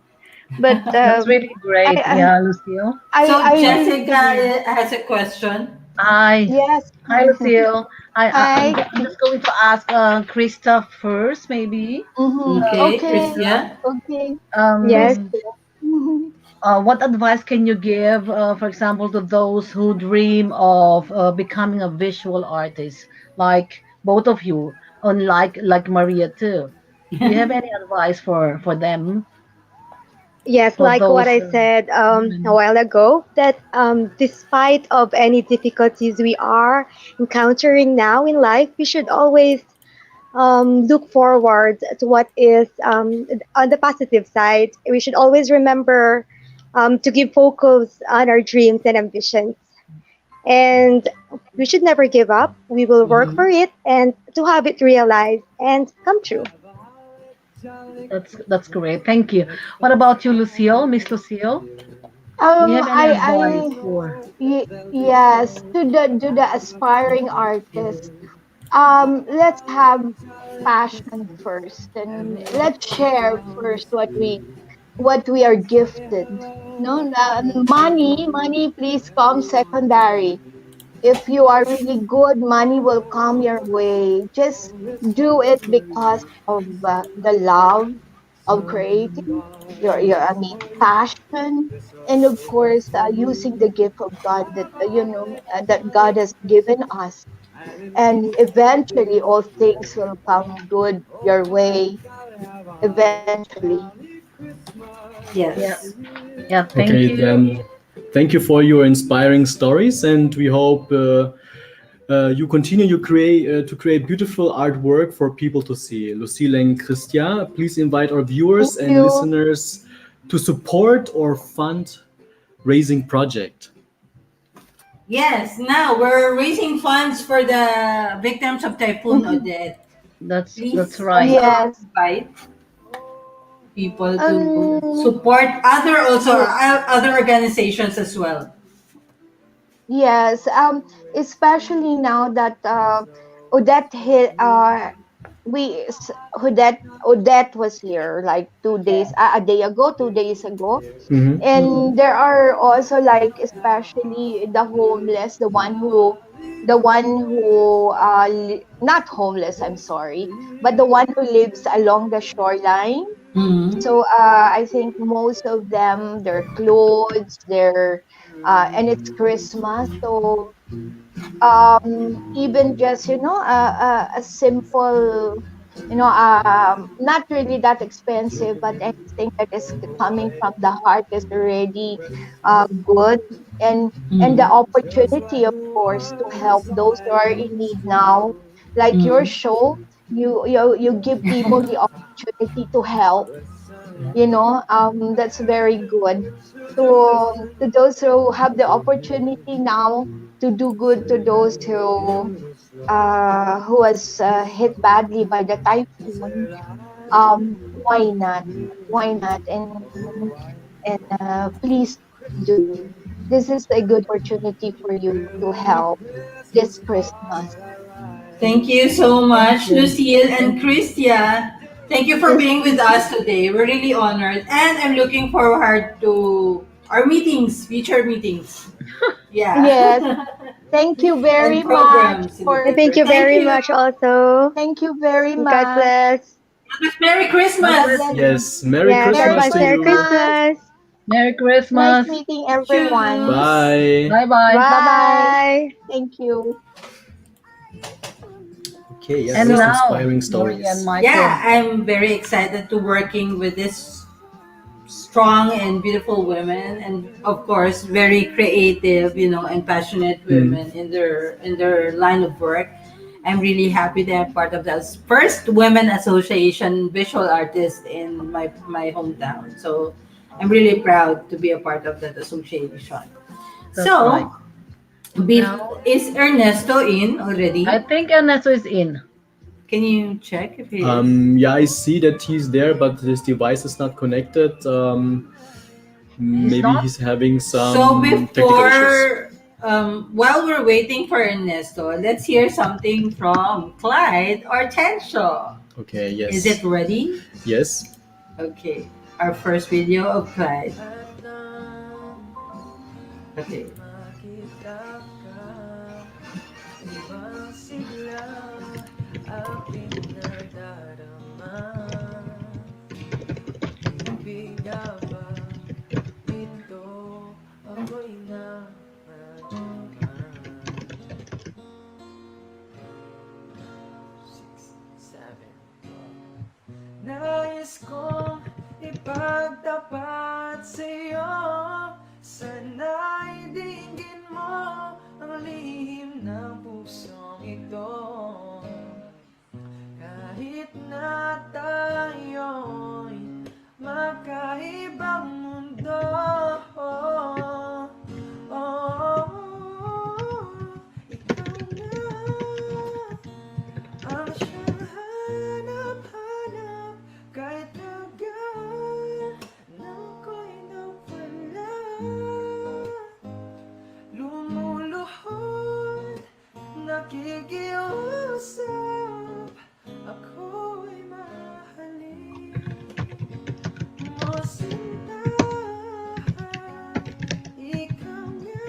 But That's really I, great. I Yeah, Lucille. So I Jessica really has a question. Hi. Yes. Hi, Lucille. Hi. I'm just going to ask Krista first, maybe. Okay, Krista, Okay. Christian. Okay. yes. um, Christian. Mhm. what advice can you give, for example, to those who dream of becoming a visual artist, like both of you, and like Maria too? Do you have any advice for them, Yes, for like what those I said a women? while ago, that despite of any difficulties we are encountering now in life, we should always look forward to what is on the positive side. We should always remember to give focus on our dreams and ambitions. And we should never give up. We will work for Mhm. it and to have it realized and come true. That's great. Thank you. What about you, Lucille, Miss Lucille? Do you have any advice for? Yes, to the aspiring artist. Let's have passion first, and let's share first what we are gifted. No, money, please come secondary. If you are really good, money will come your way. Just do it because of the love of creating your I mean passion, and of course using the gift of God that that God has given us, and eventually all things will come good your way eventually. Yeah, Yes. yeah. Thank Okay, you. then thank you for your inspiring stories, and we hope you continue to create beautiful artwork for people to see. Lucille and Christian, please invite our Thank viewers and you. listeners to support or fund Raising Project. Yes, now we're raising funds for the victims of Typhoon Mhm. Odette. That's Please right. also Yes. invite people to Um. support Yeah. other organizations as well. Yes. Especially now that Odette hit. Odette was here like 2 days, a day ago, 2 days ago, Mhm. and there are also like especially the homeless, not homeless, I'm sorry, but the one who lives along the shoreline. Mhm. So I think most of them, their clothes, and it's Christmas, so even just a simple, not really that expensive, but anything that is coming from the heart is already good. And the Mhm. opportunity, of course, to help those who are in need now, like your Mhm. show, you give people the opportunity to help. That's very good. To those who have the opportunity now to do good to those who was hit badly by the typhoon, why not? Why not? And please do. This is a good opportunity for you to help this Christmas. Thank you so Thank much, you. Lucille Thank and you. Christia. Thank you for being with us today. We're really honored, and I'm looking forward to our meetings, future meetings. Yeah, Yes. Thank you and very much programs in the And for thank future. you Thank very you. much also. thank you very God much. bless. Merry God God bless Christmas. bless. you. Yes, Merry Yes, Merry Christmas advance to Merry you. Christmas. Christmas. Merry Nice Christmas. meeting everyone. Choose. Bye. Bye bye. Bye bye. Bye. Thank you. Okay, yeah, And those So, now, inspiring Maria and stories. Michael. yeah, I'm very excited to working with this strong and beautiful women, and of course very creative, and passionate Hmm. women in their line of work. I'm really happy that I'm part of the first women association visual artist in my hometown, so I'm really proud to be a part of that association. That's right. So, Now, is Ernesto in I already? think Ernesto is in. Can you check if he is? Yeah, I see that he's there, but his device is not connected. He's Maybe not? he's having So some technical issues. while we're waiting for Ernesto, let's hear something from Clyde or Tensho. Okay, Is yes. it ready? Yes. Okay. our first video of Clyde. Okay. Nais kong ipagtapat sa'yo. Sana'y dinggin mo ang lihim ng pusong ito. Kahit na tayo'y magkaibang mundo. Ikaw na ang siyang hanap-hanap kahit tagal nang ko'y nawala. Lumuluhod, nakikiusap, ako'y mahalin mo sinta. Ikaw nga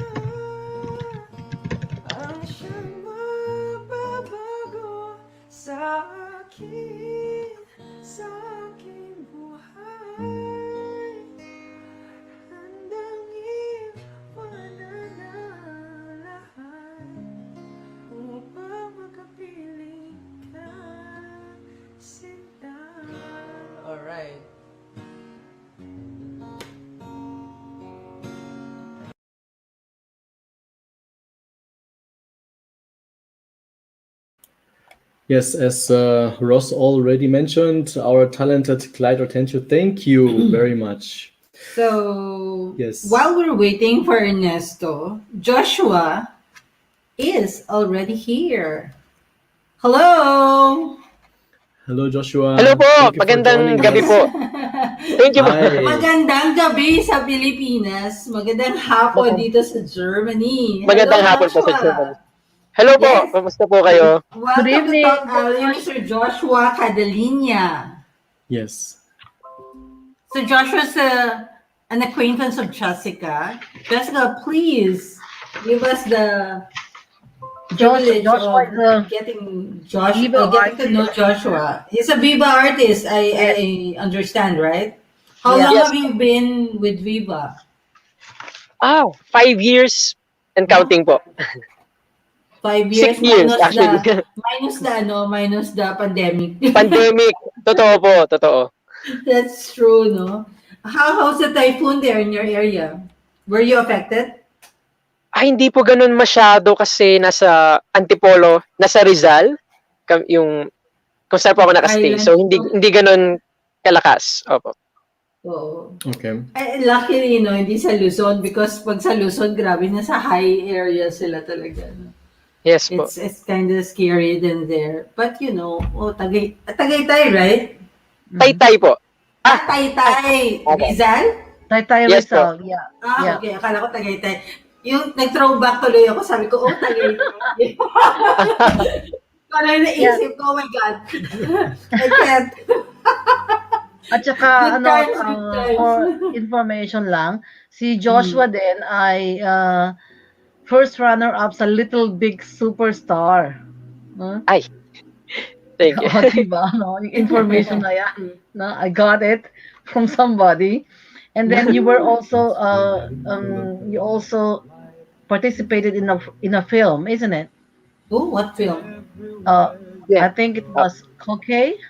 ang siyang mababago sa aking buhay. Handang iwanan ang lahat upang makapiling ka, sinta. Alright. Yes, as Ross already mentioned, our talented Clyde Hortensio, thank you very much. So, Yes. while we're waiting for Ernesto, Joshua is already here. Hello! Hello, Joshua. Hello po, Thank you for magandang joining gabi us. po. Thank you po. Hi. Magandang gabi sa Pilipinas. Magandang hapon dito sa Germany. Magandang Hello, hapon po sa Joshua. Germany. Hello po, Yes. kamusta po kayo? Welcome Good evening. to TalkAlley, Mr. Joshua Cadalinya. Yes. So Joshua's an acquaintance of Jessica. Jessica, please give us the privilege Joshua is of getting Joshua, Viva getting to know Joshua. He's a Viva artist, I understand, right? How long Yes. have you been with Viva? 5 years and counting po. 5 years, 6 years actually. minus the pandemic. Pandemic. Totoo po, totoo. That's true, no? How's the typhoon there in your area? Were you affected? Hindi po ganun masyado kasi nasa Antipolo, nasa Rizal, yung kung saan po ako nakastay. Island. So hindi ganun kalakas. Opo. Oo. Okay. Luckily, no, hindi sa Luzon because pag sa Luzon, grabe, nasa high area sila talaga. No? Yes po. It's kind of scary than there. But you know, Tagaytay, right? Taytay po. Taytay. Okay. Rizal? Taytay Yes, Rizal, yeah. Yeah. Okay. Akala ko Tagaytay. Yung nag-throwback tuloy ako, sabi ko, Tagaytay. Parang naisip ko, oh my God. I can't. At saka, Good times, good times. for information lang, si Joshua din ay first runner-up sa Little Big Superstar. Huh? Thank you. Diba? No? Yung information na yan. No? I got it from somebody. And then you were also, you also participated in a film, isn't it? Oh, what film? I think it was Okay.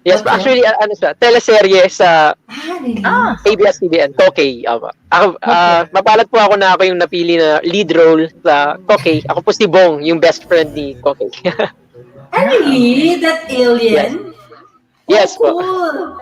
Yes, Okay. actually ano siya, teleserye sa Really? ABS-CBN, Tokay. Ako, mapalad po ako na ako yung napili na lead role sa Tokay. Ako po si Bong, yung best friend ni Tokay. Really? That alien? Yes po. Cool.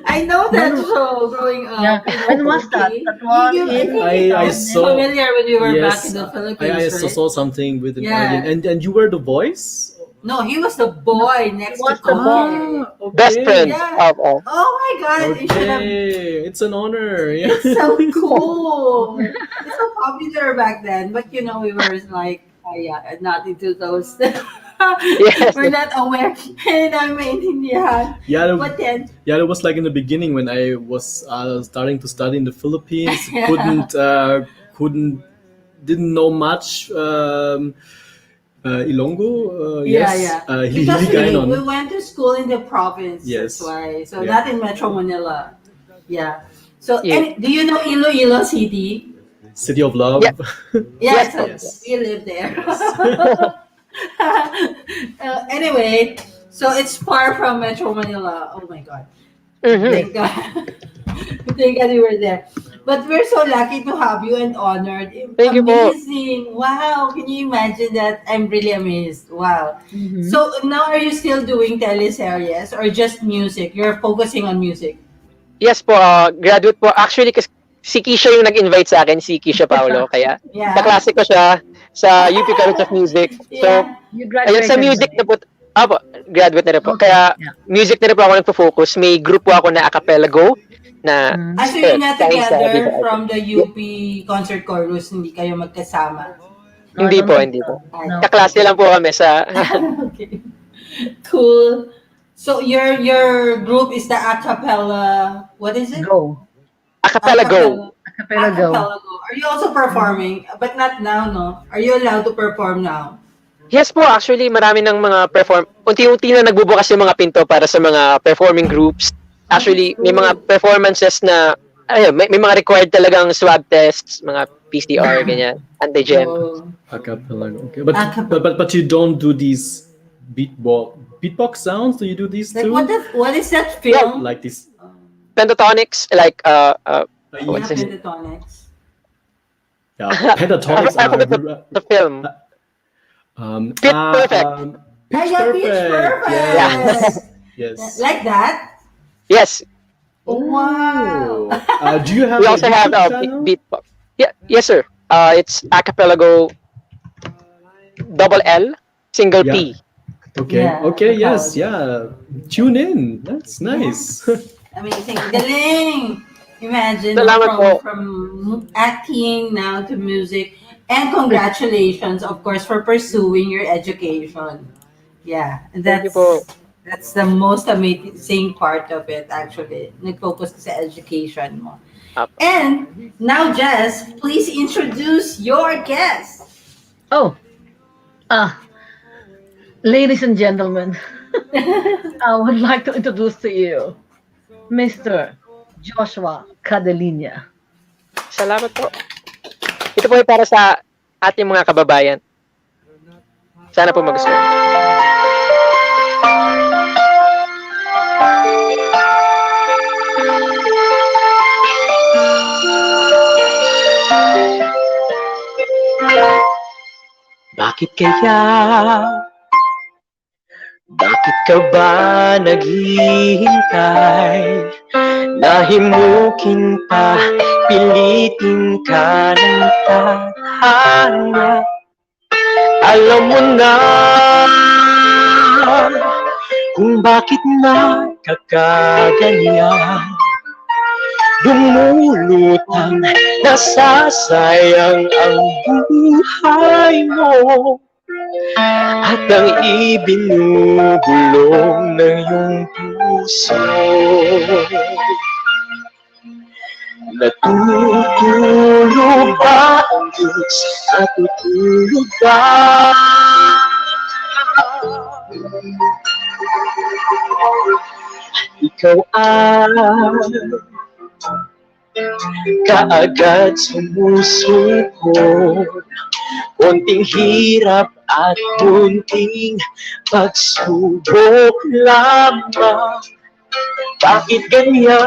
I know that show growing up. Yeah. When was that? That was I saw- familiar when we were back Yes, in the I Philippines, also right? saw something with an Yeah. alien. And you were the voice? No, he was the boy next to was the Kobe. Okay. Best friend. Yeah. Opo. Oh my God! You should have. Okay, it's an honor. Yeah. It's so cool. It's so popular back then, but you know we were like, yeah, not into those. Yes. We're not aware. Hindi namin maintindihan. Yeah, But then, yeah, it was like in the beginning when I was starting to study in the Philippines. yeah. Couldn't didn't know much Ilonggo. Yeah, Yes, yeah. Because we Hiligaynon. went to school in the province. That's Yes. why. So Yeah. not in Metro Manila. Yeah. So Yeah. do you know Iloilo City? City of Love. Yeah. Yeah, Yes so po. Yes. we live there. Anyway, so it's far from Metro Manila. Oh my God. Mhm. Thank God. Thank God you were there. But we're so lucky to have you and honored. Thank you po. Amazing. Wow. Can you imagine that? I'm really amazed. Wow. Mhm. So now are you still doing teleseries or just music? You're focusing on music. Yes po, graduate po. Actually, kasi si Kisha yung nag-invite sa akin, si Kisha Paolo. Kaya, Yeah. kaklase ko siya sa UP College of Music. So, Yeah. You ayun, sa graduated music ba? na po, po, graduate na rin po. Okay. Kaya, Yeah. music na rin po ako nagpo-focus. May group po ako na acapella go, na Mhm. So you're not dahil sa together dito. from the UP concert chorus, hindi kayo magkasama. No, I Hindi don't po, think hindi so. po. No. Kaklase lang po kami sa, Okay. Cool. So your group is the acapella. What is it? Go. acapella go. Acapella go. Acapella go. Are you also performing? But not now, no? Are you allowed to perform now? Yes po, actually, marami ng mga unti-unti na nagbubukas yung mga pinto para sa mga performing groups. Actually, may mga performances na, may mga required talagang swab tests, mga PCR, ganyan, antigen. Oh. Acapella. Okay, but, Acapella. but you don't do these beatbox sounds. Do you do these Like too? what is that film? Like this? Pentatonics, like, Yeah, what's this? pentatonics. Yeah, pentatonics I forgot are. the film. Pitch Perfect. Pitch Yeah, Pitch Perfect. Perfect. Yes. Yes. Like that? Yes. Wow. Do you have We a also have YouTube channel? beatbox. Yeah, yes, sir. It's acapella go double L, single P. Okay. Yeah, Okay. I Yes. found. Yeah. Tune in. That's nice. Amazing. Galing! Imagine Salamat po. from acting now to music. And congratulations, of course, for pursuing your education. Yeah, Thank you po. that's the most amazing part of it, actually. Nag-focus ka sa education mo. Apo. And now, Jess, please introduce your guest. Oh, ladies and gentlemen, I would like to introduce to you Mr. Joshua Cadelinia. Salamat po. Ito po ay para sa ating mga kababayan. Sana po magustuhan. Bakit kaya? Bakit ka ba naghihintay? Nahimukin pa, pilitin ka ng tadhana. Alam mo na kung bakit nakakaganyan. Lumulutang, nasasayang ang buhay mo. At ang ibinubulong ng iyong puso. Natutulog ba ang Diyos? Natutulog ba? Ikaw ay kaagad sumusuko. Konting hirap at kunting pagsubok lamang. Bakit ganyan?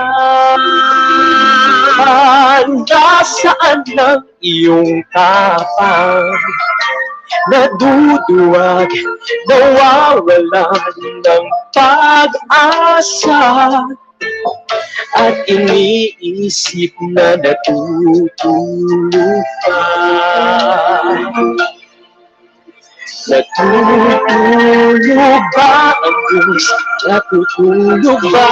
Nasaan ang iyong tapang? Naduduwag, nawawalan ng pag-asa. At iniisip na natutulog pa. Natutulog ba ang Diyos? Natutulog ba?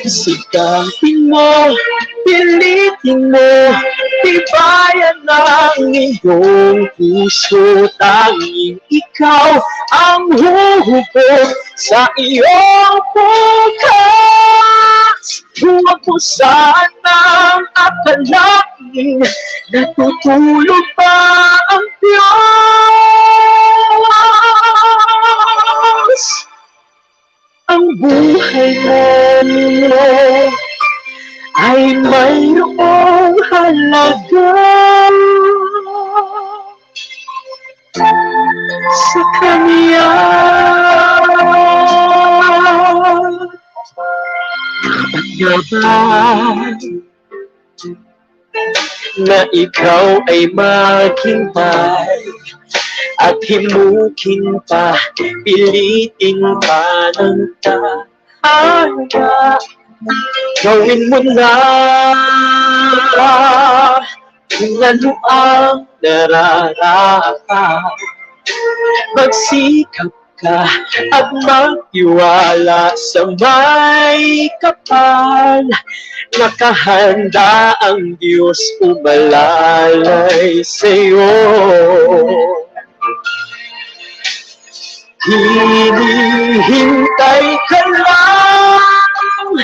Sikapin mo, pilitin mo, tibayan ng iyong puso, tanging ikaw ang huhugot sa iyong bukas. Huwag mo sanang akalain natutulog pa ang Diyos. Ang buhay mo ay mayroong halaga sa Kanya. Dapat nga ba na ikaw ay maghintay at himukin pa, pilitin pa ng taya? Gawin mo na kung ano ang nararapat. Magsikap ka at magtiwala sa may kapal. Nakahanda ang Diyos umalalay sa'yo. Hinihintay ka lang,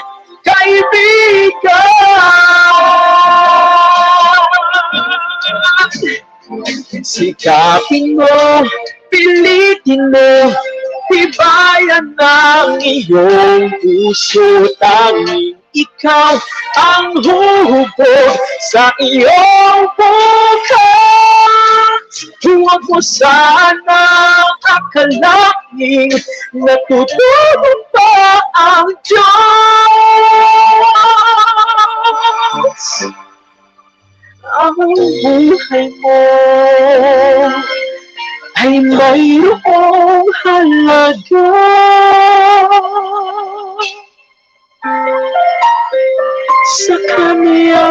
kaibigan. Sikapin mo, pilitin mo, tibayan ng iyong puso, tanging ikaw ang huhugot sa iyong bukas. Huwag mo sanang akalaing natutulog pa ang Diyos. Ang buhay mo ay mayroong halaga sa Kanya.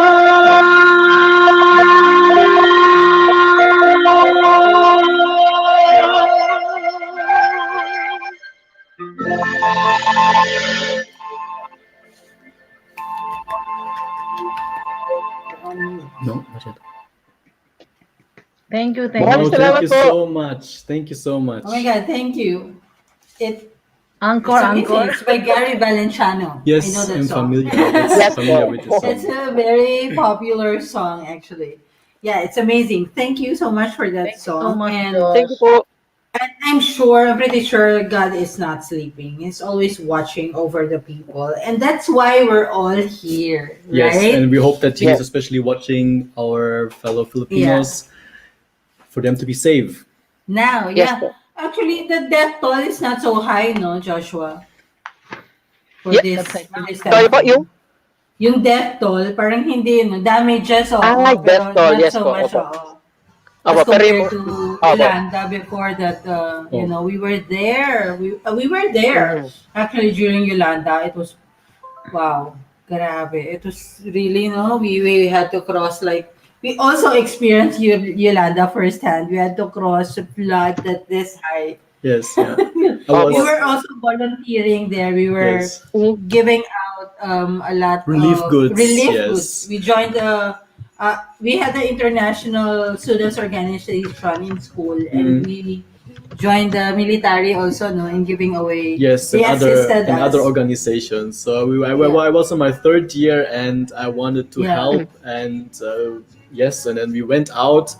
No, masyado. Thank you, thank Wow, you. thank you so much. Thank you so much. Oh my God, thank you. Encore, It's amazing. encore. It's by Gary Valenciano. Yes, I know that I'm song. familiar. Yes, familiar with this It's song. a very popular song, actually. Yeah, it's amazing. Thank you so much for that Thank you so song. much, And Josh. Thank you po. And I'm pretty sure God is not sleeping. He's always watching over the people. And that's why we're all here, Yes, right? and we hope that He Yeah. is especially watching our fellow Filipinos for them to be safe. Now, Yes, yeah. po. Actually, the death toll is not so high, no, Joshua? For Yeah. this, That's for this Sorry po, typhoon. Yung death toll, parang hindi, no? Damages, oo. death pero toll, not yes so po, much, opo. oo. Opo, As pero compared to opo. Yolanda before that, you know, we were there. We were there. Actually, during Yolanda, it was, wow, grabe. It was really, no, we had to cross, like, we also experienced Yolanda firsthand. We had to cross a flood that this high. Yes, yeah. I Oh, We was were also volunteering there. We were yes. giving out a lot Relief of goods, relief yes. goods. We joined we had the international students organization in school, and we joined the military also, no, in giving away. Yes, They and assisted other us. organizations. So I Yeah. was on my third year, and I wanted to Yeah. help, and yes, and then we went out,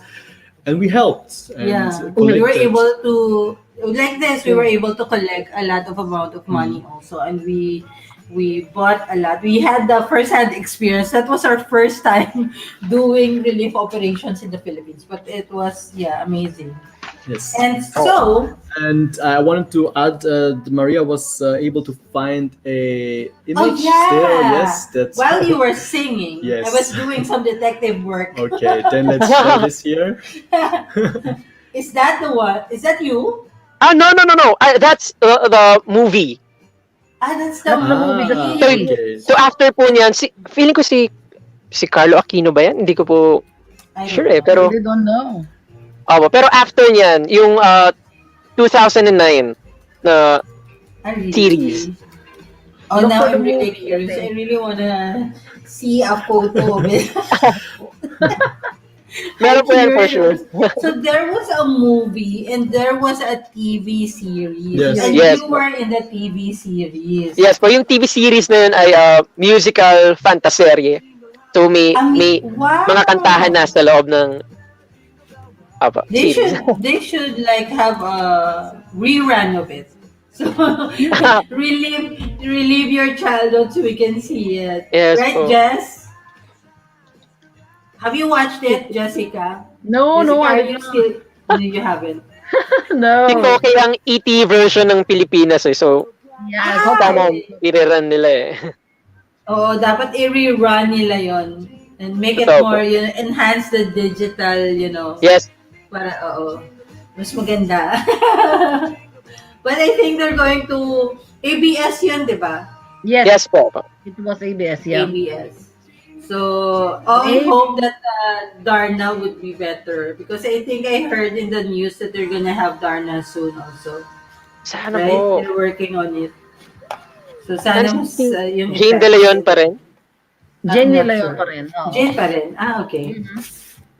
and we helped, and Yeah, we were collected. able to, like this, we were able to collect a lot of amount of money also, and we bought a lot. We had the first-hand experience. That was our first time doing relief operations in the Philippines, but it was, yeah, amazing. Yes. And so, And I wanted to add, Maria was able to find a image yeah, still. Yes, that's while you were singing, Yes. I was doing some detective work. okay. Then let's show this here. Is that the one? Is that you? No. That's the movie. That's the That's the movie, the movie. series. Okay. So after po niyan, feeling ko si Carlo Aquino ba yan? Hindi ko po I don't sure know. eh. Pero, Really don't know. pero after niyan, yung 2009 na I really series. Oh, Look now for the I'm really movie, curious. I I think. really wanna see a photo of it. I'm Meron po yan for sure. curious. So there was a movie and there was a TV series, Yes. and Yes you po. were in the TV series. Yes po, yung TV series na yun ay musical fantaserye. So may mga kantahan na Wow. sa loob ng They series. should like have a rerun of it. So relive your childhood so we can see it. Yes Right, po. Jess? Have you watched it, Jessica? No, Jessica, no, I are did you not. still? No, you haven't. Hindi ko No. okay ang ET version ng Pilipinas eh. So, Yes, Ah, sana hopefully. i-rerun nila eh. oo, dapat i-rerun nila yon and make it Totoo po. more, enhance the digital. Yes. Para, oo, mas maganda. But I think they're going to ABS yun, di ba? Yes, Yes po. it was ABS, yeah. ABS. So, I Maybe. hope that Darna would be better because I think I heard in the news that they're gonna have Darna soon also. Sana Right? po. They're working on it. So, Sana sana mas yung Jane De Leon pa rin. Jane I'm not nila yun sure. pa rin. Oo. Jane pa rin. Okay.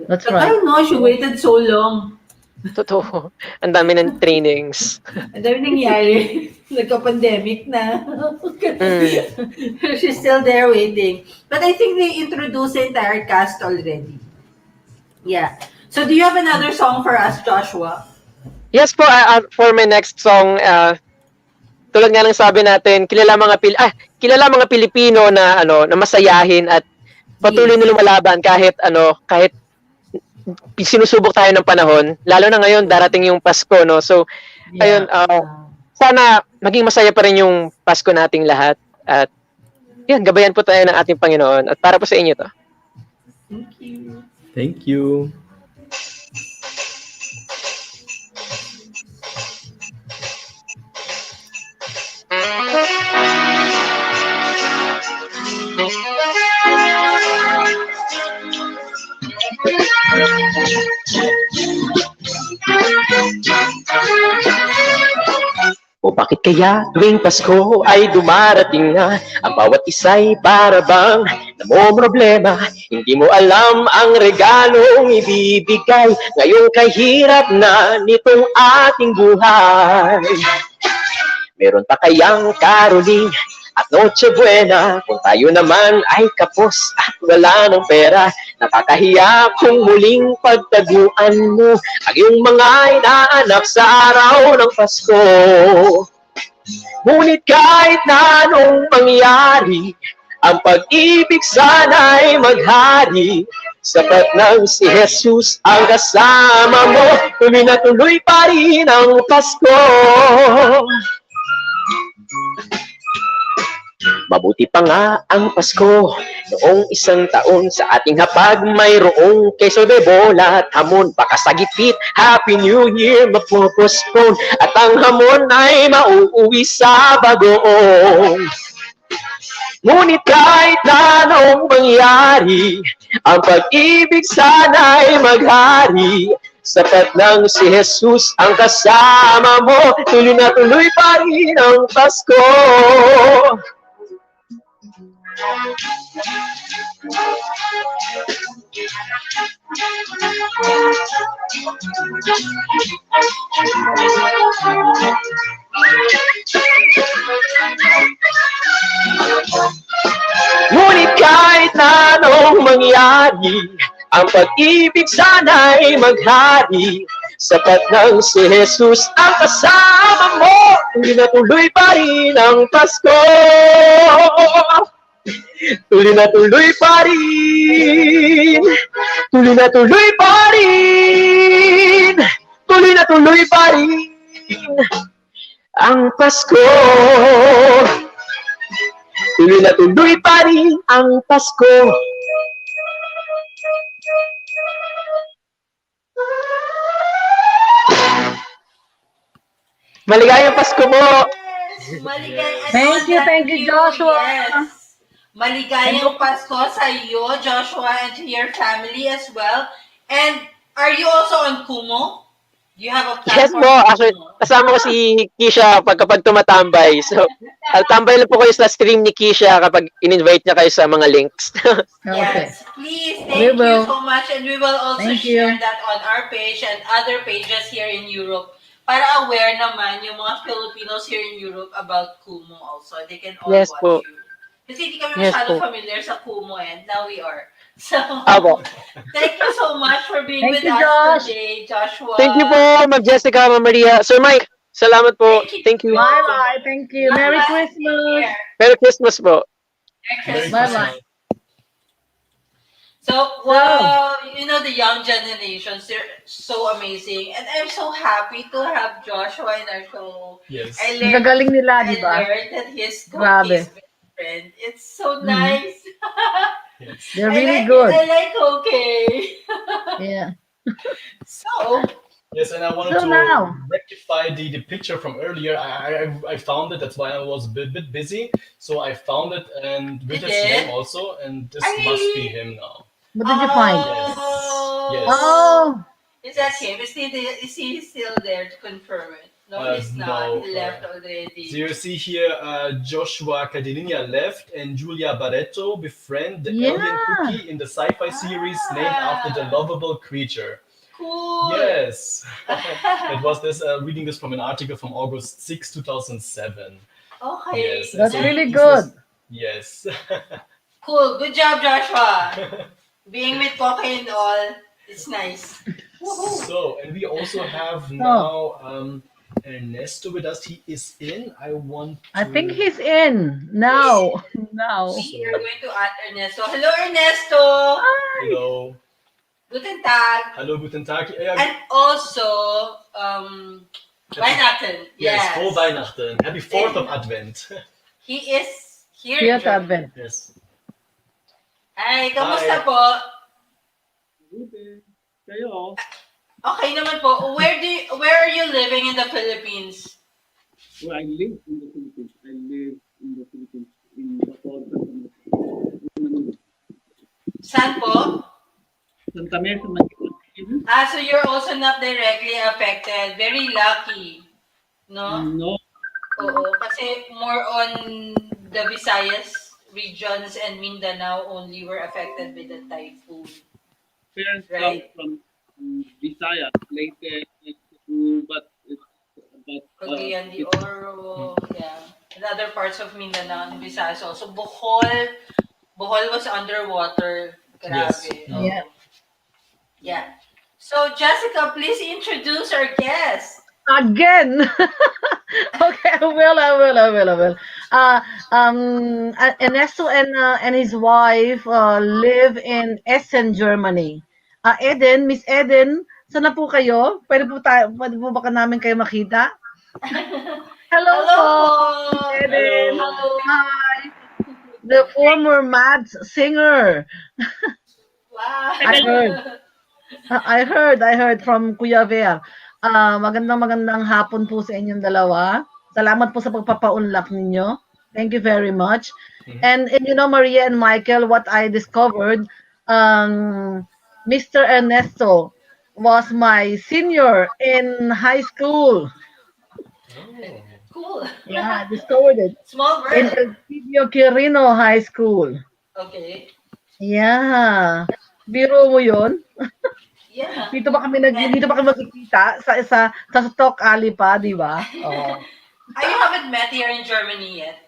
That's But I right. know, she waited so long. Totoo. Ang dami ng trainings. Ang dami nangyari. Nagka-pandemic na. She's still there waiting. But I think they introduced the entire cast already. Yeah. So do you have another song for us, Joshua? Yes po, for my next song, tulad nga ng sabi natin, kilala mga Pilipino na na masayahin at patuloy na lumalaban kahit sinusubok tayo ng panahon, lalo na ngayon darating yung Pasko, no. So ayun, sana maging masaya pa rin yung Pasko nating lahat at yan, gabayan po tayo ng ating Panginoon at para po sa inyo to. Thank you. Thank you. O bakit kaya tuwing Pasko ay dumarating na ang bawat isa'y para bang namomroblema? Hindi mo alam ang regalong ibibigay ngayong kahirap na nitong ating buhay. Meron pa kayang karoling at Noche Buena kung tayo naman ay kapos at wala ng pera? Nakakahiya kung muling pagtaguan mo ang iyong mga inaanak sa araw ng Pasko. Ngunit kahit na anong mangyari, ang pag-ibig sana'y maghari. Sapat nang si Jesus ang kasama mo, tuloy na tuloy pa rin ang Pasko. Mabuti pa nga ang Pasko noong isang taon sa ating hapag mayroong keso de bola at hamon. Baka sa gipit, Happy New Year mapopospone at ang hamon ay mauuwi sa bagoong. Ngunit kahit na anong mangyari, ang pag-ibig sana'y maghari. Sapat nang si Jesus ang kasama mo, tuloy na tuloy pa rin ang Pasko. Ngunit kahit na anong mangyari, ang pag-ibig sana'y maghari. Sapat nang si Jesus ang kasama mo, tuloy na tuloy pa rin ang Pasko. Tuloy na tuloy pa rin. Tuloy na tuloy pa rin. Tuloy na tuloy pa rin ang Pasko. Tuloy na tuloy pa rin ang Pasko. Maligayang Pasko po! Thank you, Joshua. Yes. Maligayang Pasko sa iyo, Joshua, and to your family as well. And are you also on Kumu, You have a Yes po, platform in actually, Kumu. kasama ko si Kisha kapag tumatambay. So, tambay lang po kayo sa stream ni Kisha kapag in-invite niya kayo sa mga links. Okay. Yes, please, We thank you will. so much. And we will also Thank share you. that on our page and other pages here in Europe para aware naman yung mga Filipinos here in Europe about Kumu also. They can all Yes watch po. you. Kasi hindi kami Yes masyado po. familiar sa Kumu and now we are. So, Apo. thank you so much for being Thank with you, us Josh. today, Thank you po, Joshua. Ma'am Jessica, Ma'am Maria. Sir Mike, salamat po. Thank you. Thank you. Bye bye. Thank you. God Merry bless you. Take Christmas. care. Merry Christmas po. Merry Merry Bye Christmas. bye. Christmas. So, So, well, you know, the young generations, they're so amazing. And I'm so happy to have Joshua in our show. Yes. ang gagaling nila, di I ba? learned that he's Grabe. Koki's best friend. It's so Mhm. nice. Yes. They're I really like it. good. I like Koki. Yeah. So, Yes, and I wanted So to now, rectify the picture from earlier. I found it. That's why I was a bit busy. So I found it and you with his name did? also, and this must be I him now. what did you find? Yes. Yes. Oh, Oh, is that Yes. him? Is he still there to confirm it? No, he's not. No. He left So already. you see here, Joshua Cadilinia left and Julia Barreto befriend the alien yeah. cookie in the sci-fi series named after the Ah, lovable creature. cool. Yes, it was this reading this from an article from August 6, 2007. Yes, Okay, and That's so really this good. was yes. cool. Good job, Joshua. Being with Pocky and all, it's nice. Woohoo. So, and we also have So, now Ernesto with us. He is in. I want I think to. he's in now. Now. We are So, going to add Ernesto. Hello, Ernesto. Hi. hello, Guten Tag. hello, guten Tag. And also, Happy, Weihnachten. yes, frohe Yes. Weihnachten. Happy 4th of Advent. He is here in Here's Germany. Advent. Yes. Hi, kamusta Hi. po? Buti. Kayo? Okay naman po. Where are you living in the Philippines? Well, I live in the Philippines. I live in the Philippines in Bacolod, Saan po? Santa Mesa, Manila. Ah, so you're also not directly affected. Very lucky. No? No, Oo, kasi more on the Visayas regions and Mindanao only were affected by the typhoon, parents come right? from Visayas, Leyte, Cebu, but Cagayan de it's Oro, yeah. And other parts of Mindanao and Visayas also. Bohol was underwater. Yes. Grabe. Yeah. Oo. Yeah. So, Jessica, please introduce our guest. Again. Okay, I will. Ernesto and his wife live in Essen, Germany. Eden, Miss Eden, saan na po kayo? Pwede po ba namin kayo makita? Hello Hello po, po. Miss Eden. Hello. Hello. Hi, the former Mads singer. I heard. Wow. I heard from Kuya Ver. Magandang hapon po sa inyong dalawa. Salamat po sa pagpapaunlak ninyo. Thank you very much. Mhm. And you know, Maria and Michael, what I discovered, Mr. Ernesto was my senior in high school. Oh. Cool. Yeah, I discovered it Small in world. Elpidio Quirino High School. Okay. Yeah. Biro mo yun? Yeah. And Dito ba kami magkikita sa TalkAlley pa, di ba? Oh. you haven't met here in Germany yet.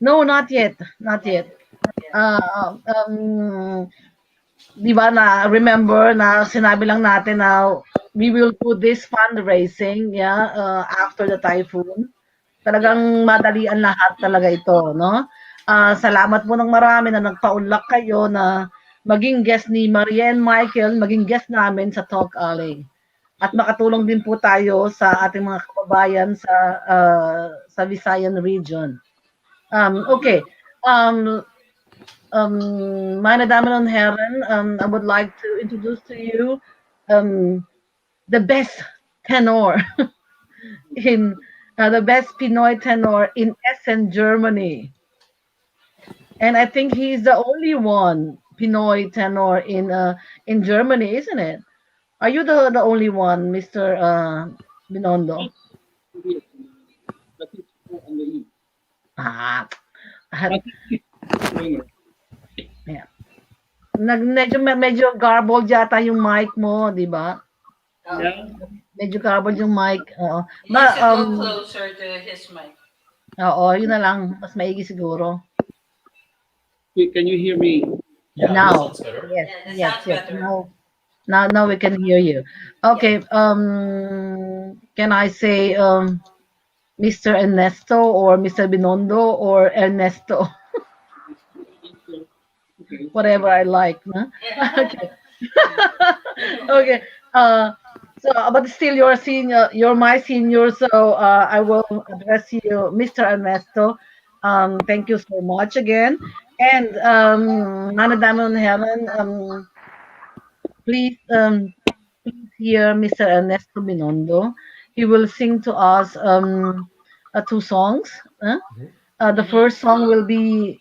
No, not yet. Not Yeah. yet. Yeah. Di ba na remember na sinabi lang natin na we will do this fundraising, yeah, after the typhoon. Yeah. Talagang madalian lahat talaga ito, no? Salamat po ng marami na nagpaunlak kayo na maging guest ni Maria and Michael, maging guest namin sa Talk Alley. At makatulong din po tayo sa ating mga kababayan sa Visayan region. Okay. Um, Meine Damen und Herren, I would like to introduce to you um, the best tenor in the best Pinoy tenor in Essen, Germany. And I think he's the only one Pinoy tenor in Germany, isn't it? Are you the only one, Mr. Binondo? But it's more on the E. Ah, But it's going right. yeah. Medyo garbled yata yung mic mo, 'di ba? Oh, Yeah. Medyo garbled yung mic, oo. he needs to go closer to his mic. Oo, yun na lang, mas maigi siguro. Wait, can you hear me? Yeah, that Now, sounds better. yes, Yeah, that yes, sounds yes. better. Now we can hear you. Yeah. Okay, can I say Mr. Ernesto or Mr. Binondo or Ernesto, Okay. whatever I like, no? Yeah. Okay. Okay. Uh, but still, you're senior. You're my senior, so I will address you, Mr. Ernesto. Thank you so much again. And meine Damen und Herren, please, please hear Mr. Ernesto Binondo. He will sing to us two songs. The Mhm. first song will be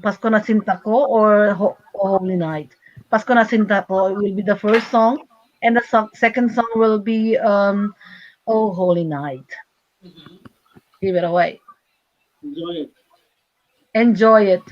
Pasko na Sinta Ko or Holy Night. Pasko na Sinta Ko will be the first song, and the second song will be Oh Holy Night. Mhm. Give it away. Enjoy it. Enjoy it.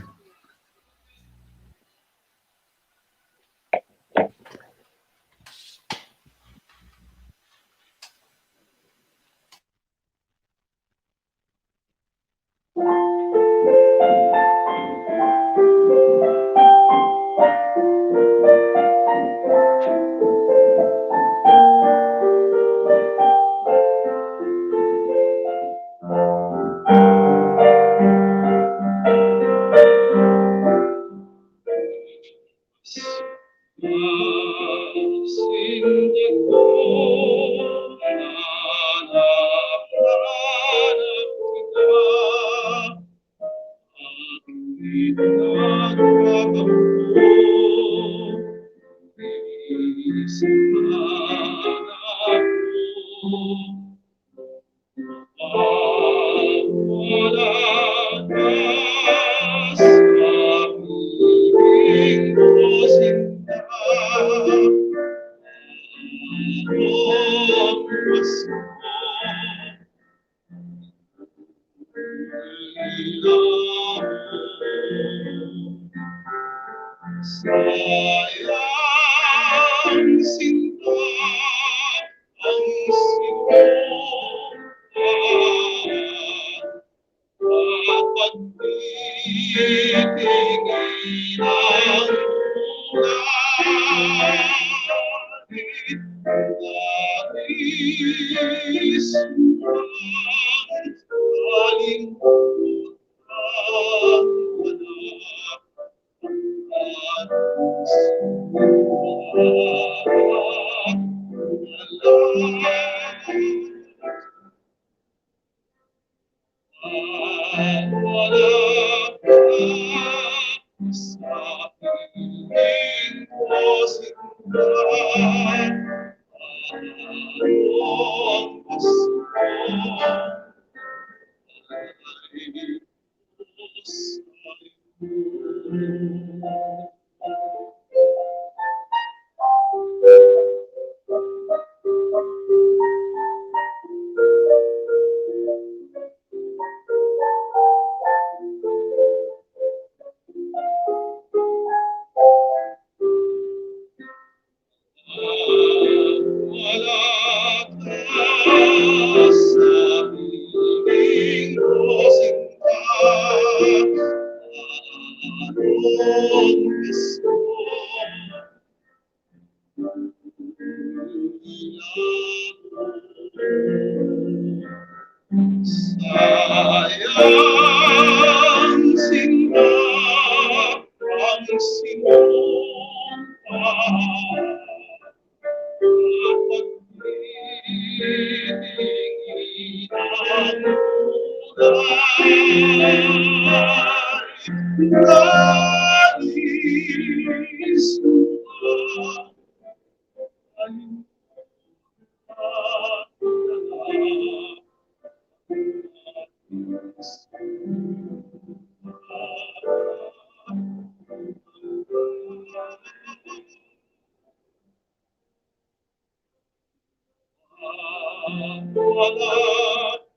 wala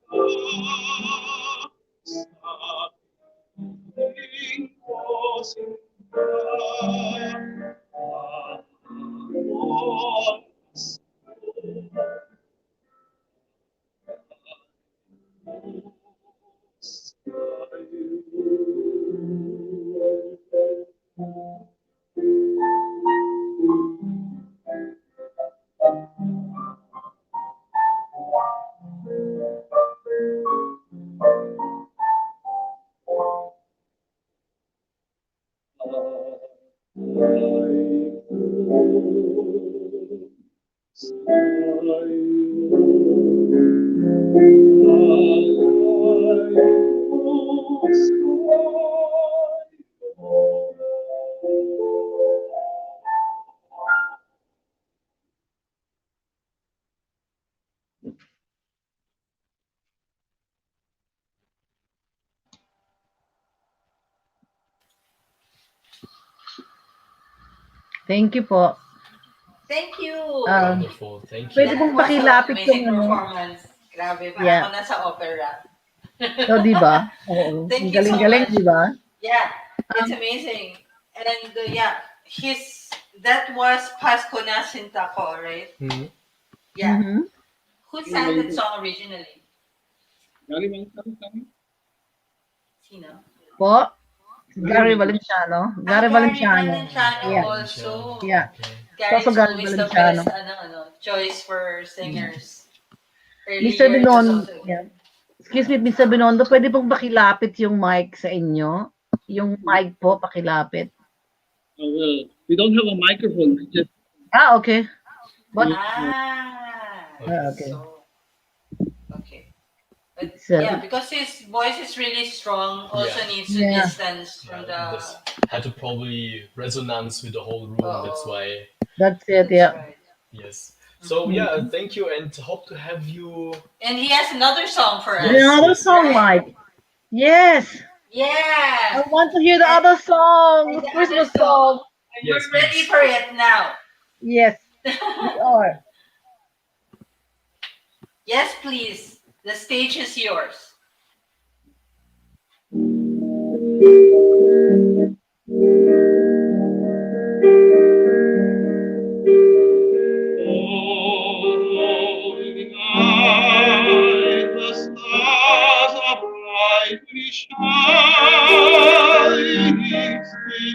ka sa piling ko sinta. Amor Thank you po. Thank you. Wonderful. Thank you. Pwede That pong was an pakilapit yung amazing ano. performance. Grabe, parang ako Yeah. nasa opera. So, di ba? Oo. Thank Ang you so galing-galing, much. di ba? Yeah, it's amazing. And yeah, that was Pasko na Sintako, right? Mhm. Yeah. Mhm. Who sang that song originally? Sino? Po. Gary Valenciano. Gary Gary Valenciano. Valenciano Yeah. also. Yeah. Okay. Gary Also is Gary always the Valenciano. best choice for singers. Mr. Earlier, it was Binon, also yeah. Excuse me, Mr. Binondo, pwede pong pakilapit yung mic sa inyo? Yung mic po, pakilapit. well, we don't have a microphone. We just Ah, okay. But, okay. okay. Okay. But It's, yeah, because his voice is really strong, also Yeah. needs to Yeah. distance from the. This had to probably resonance with the whole room. That's why. That's it, That's yeah. right. Yes. So yeah, thank you, and hope to have you. And he has another song for us. Yes, Another yes. song, Right? Mike. Yes. Yeah. I want to hear the other song, the the Christmas other song. And Yes, we're ready please. for it now. Yes, we are. Yes, please. The stage is yours. the stars are brightly shining.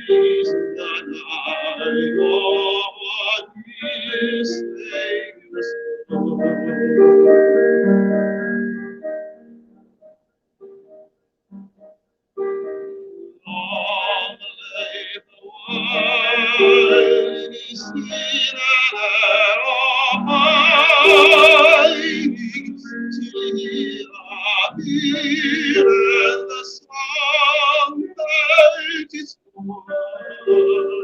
Is the night of this stainless long lay the world is in an of hiding till here and the sun that is word.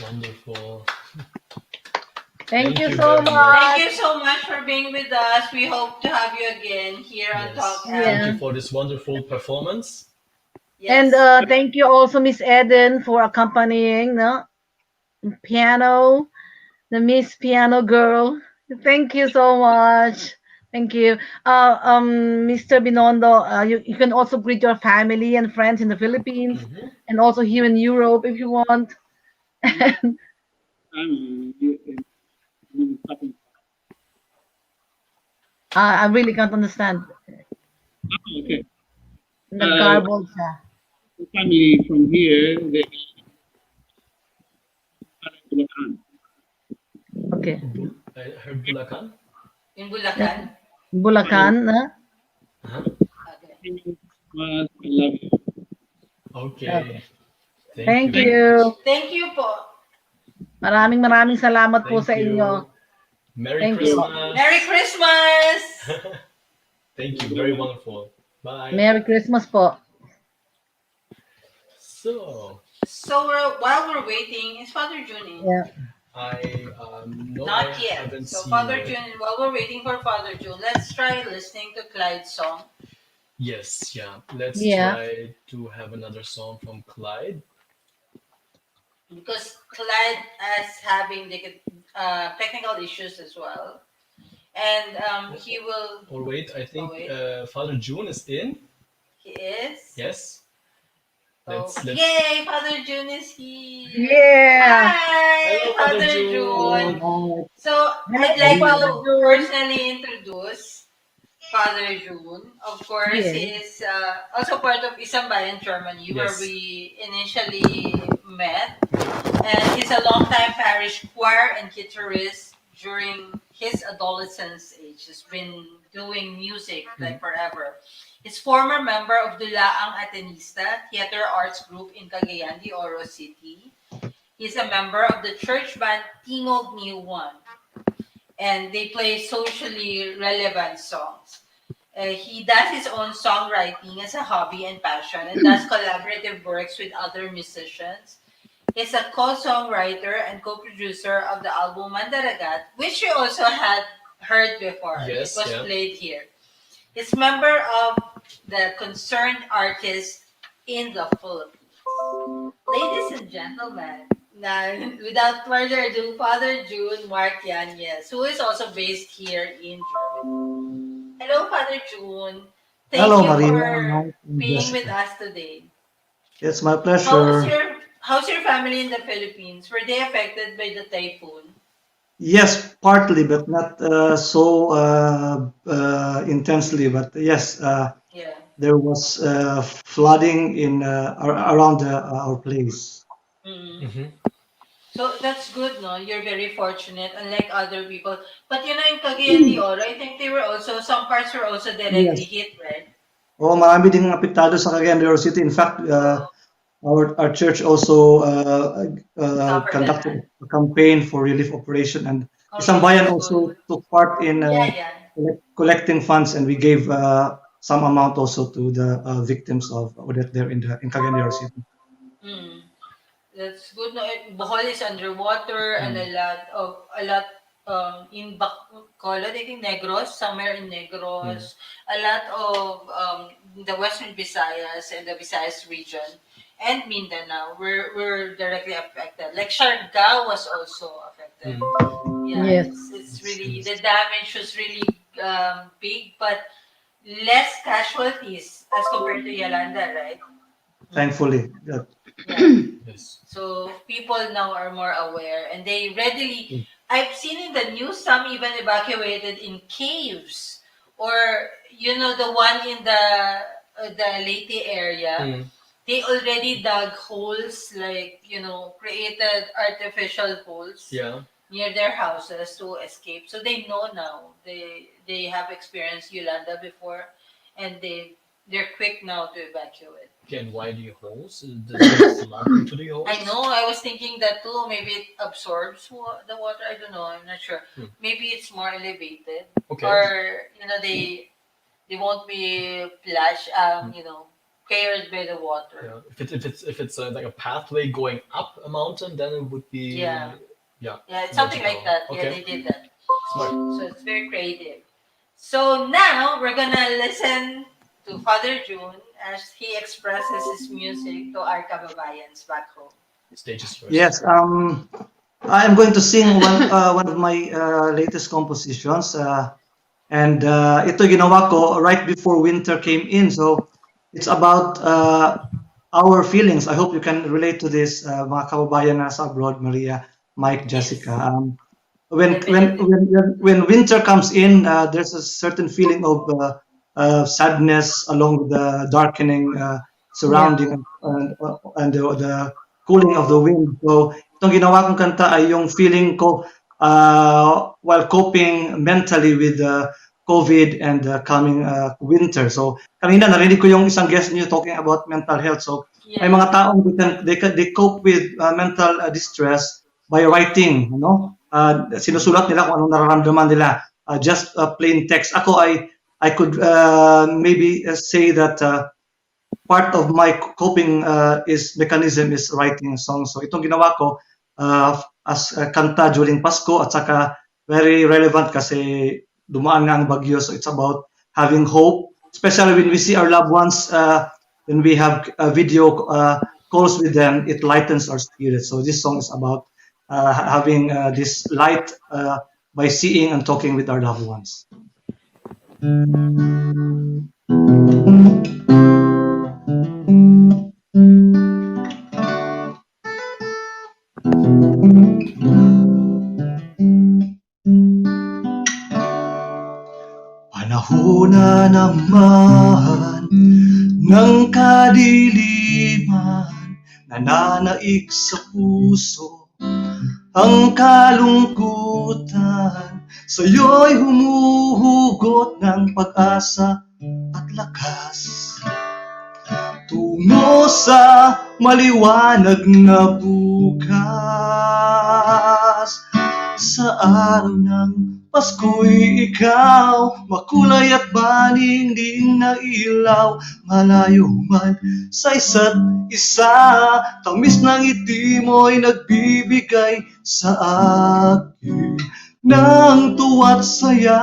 Wonderful. Thank you you so very much. Thank much. you so much for being with us. We hope to have you again here on Yes. Talk Thank you Yeah. Alley. for this wonderful performance. And Yes. thank you also, Miss Eden, for accompanying the piano, the Miss Piano Girl. Thank you so much. Thank you. Mr. Binondo, you can also greet your family and friends in the Philippines Mhm. and also here in Europe if you want. I really can't understand. Okay. Nag-garbled siya. The family from here, they are in Bulacan. Okay. I heard Bulacan. In Bulacan. Bulacan, na? Uh-huh. Okay. I love you. Okay. Thank Thank you. you. Thank you po. Maraming salamat po Thank sa inyo. you. Merry Thank you. Christmas. Merry Christmas! Thank you. Very wonderful. Bye. Merry Christmas po. So, So while we're waiting, is Father June in? Yeah. no, I Not yet. haven't So seen Father it. June, while we're waiting for Father June, let's try listening to Clyde's song. Yes, yeah. Let's Yeah. try to have another song from Clyde. Because Clyde is having the technical issues as well. And he will. Or wait, I think wait. Father June is in. He is. Yes. Oh, Let's yay! Father June is here. Yeah. Hi, Hello, Father Father June. June. So I'd Hello, like Father to June. personally introduce Father June. Of course, Yes. he is also part of Isambayan, Germany, where Yes. we initially met. And he's a longtime parish choir and guitarist during his adolescence age. He's been doing music like forever. He's former member of Dulaang Atenista Theater Arts Group in Cagayan de Oro City. He's a member of the church band Tingog New One, and they play socially relevant songs. He does his own songwriting as a hobby and passion and does collaborative works with other musicians. He's a co-songwriter and co-producer of the album Mandaragat, which you also had heard before. Yes, It was yeah. played here. He's member of the Concerned Artists in the Philippines. Ladies and gentlemen, now, without further ado, Father June Mark Yanez, who is also based here in Germany. Hello, Father June. Thank Hello, you Maria. for Hi, being with Jessica. us today. It's my How's pleasure. your How's your family in the Philippines? Were they affected by the typhoon? Yes, partly, but not so intensely. But yes, Yeah. there was flooding in around our place. Mm. Mhm. So that's good, no? You're very fortunate, unlike other people. But in Cagayan de Oro, I think some parts were also directly Yes. hit, right? Oh, marami ding apektado sa Cagayan de Oro City. In fact, Oh, our church also suffered a lot. conducted a campaign for relief operation, and Oh, isang really? bayan That's good. also took part in Yeah, yeah. collecting funds, and we gave some amount also to the victims of Odette there in Cagayan de Oro City. Mm. That's good. No, Bohol is underwater and Mm. a lot in Bacolod, I think Negros, somewhere in Mm. Negros, a lot of the Western Visayas and the Visayas region and Mindanao were directly affected. Like Siargao was also affected. Mm. Yeah, Yes. it's really the damage was really big, but less casualties as compared to Yolanda, right? Mm. Thankfully, that Yeah. Yes. So people now are more aware and they readily Mm. I've seen in the news some even evacuated in caves or the one in the Leyte area. Mm. They already dug holes like created artificial holes Yeah. near their houses to escape. So they know now. They have experienced Yolanda before and they're quick now to evacuate. Again, why do you holes? Does it flood into the holes? I know. I was thinking that too. Maybe it absorbs the water. I don't know. I'm not sure. Hmm. Maybe it's more elevated, Okay. or they won't be flash. Carried by the water. Yeah. If it's like a pathway going up a mountain, then it would be. Yeah. Yeah. Yeah, it's something like logical. that. Yeah, Okay. they did that. Smart. So it's very creative. So now we're gonna listen to Father June as he expresses his music to our kababayans back home. Stage is first. yes. I'm going to sing one of my latest compositions, and ito ginawa ko right before winter came in. So it's about our feelings. I hope you can relate to this, mga kababayan nasa abroad, Maria, Mike, Yes, Jessica. definitely. When winter comes in, there's a certain feeling of sadness along with the darkening Yeah. surrounding and the cooling of the wind. So itong ginawa kong kanta ay yung feeling ko while coping mentally with COVID and the coming winter. So kanina narinig ko yung isang guest niyo talking about mental health. So may Yeah. mga taong they cope with mental distress by writing, sinusulat nila kung anong nararamdaman nila, just plain text. I could maybe say that part of my coping is mechanism is writing songs. So itong ginawa ko as kanta during Pasko at saka very relevant kasi dumaan nga ang bagyo. So it's about having hope, especially when we see our loved ones, when we have video calls with them, it lightens our spirit. So this song is about having this light by seeing and talking with our loved ones. Panahon na naman ng kadiliman, nananaig sa puso ang kalungkutan. Sa'yo'y humuhugot ng pag-asa at lakas tungo sa maliwanag na bukas. Sa araw ng Pasko'y ikaw, makulay at baningding na ilaw, malayo man sa isa't isa, tamis ng ngiti mo'y nagbibigay sa akin ng tuwa't saya.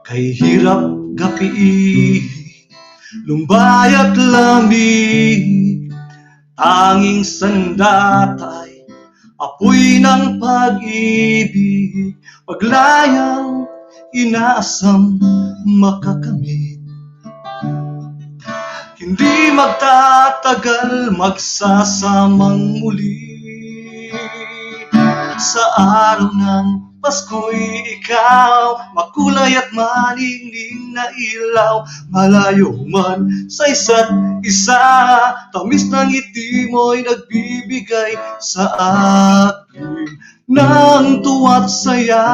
Kay hirap gapiin, lumbay at lamig, tanging sandatay, apoy ng pag-ibig, paglayang inaasam makakamit. hindi magtatagal magsasamang muli. Sa araw ng Pasko'y ikaw, makulay at maningning na ilaw, malayo man sa isa't isa, tamis ng ngiti mo'y nagbibigay sa akin ng tuwa't saya.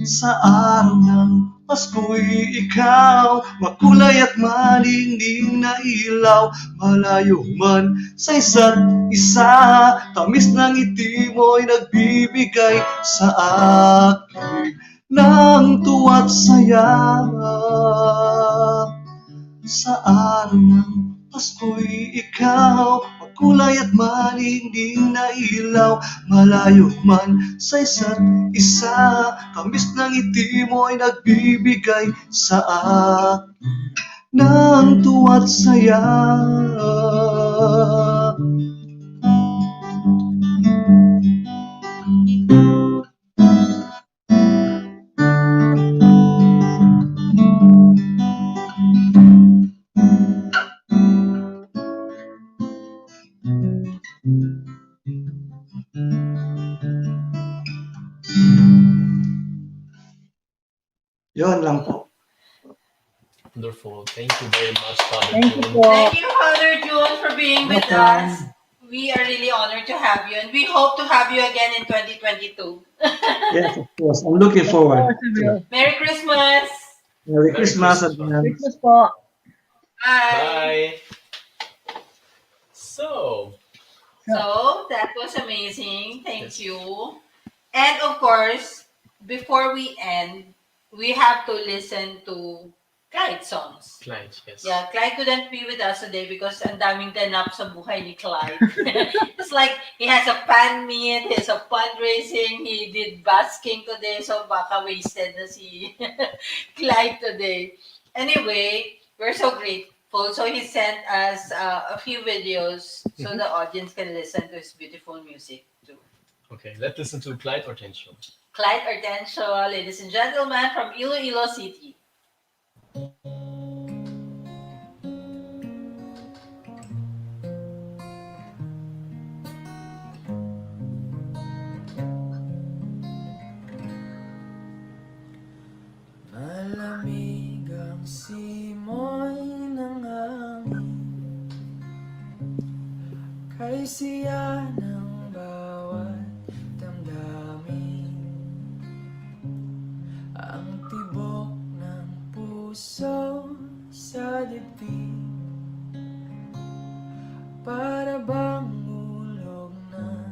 Sa araw ng Pasko'y ikaw, makulay at maningning na ilaw, malayo man sa isa't isa, tamis ng ngiti mo'y nagbibigay sa akin ng tuwa't saya. Sa araw ng Pasko'y ikaw, makulay at maningning na ilaw, malayo man sa isa't isa, tamis ng ngiti mo'y nagbibigay sa akin ng tuwa't saya. Yun lang po. Wonderful. Thank you very much, Father Thank you June. po. Thank you, Father June, for being with us. We are really honored to have you, and we hope to have you again in 2022. Yes, of course. I'm looking forward. Merry Christmas! Merry Christmas. Christmas po. Bye! Bye. So, So, that was amazing. Thank you. And of course, before we end, we have to listen to Clyde songs. Clyde, yes. Yeah, Clyde couldn't be with us today because ang daming ganap sa buhay ni Clyde. It's like he has a fan meet, he has a fundraising, he did basking today, so baka wasted na si Clyde today. Anyway, we're so grateful. So he sent us a few videos so the audience can listen to his beautiful music too. Okay, let's listen to Clyde Hortensio. Clyde Hortensio, ladies and gentlemen, from Iloilo City. Malamig ang simoy ng hangin, kay siya ng bawat damdamin, ang tibok ng puso sa dibdib, para bang hulog na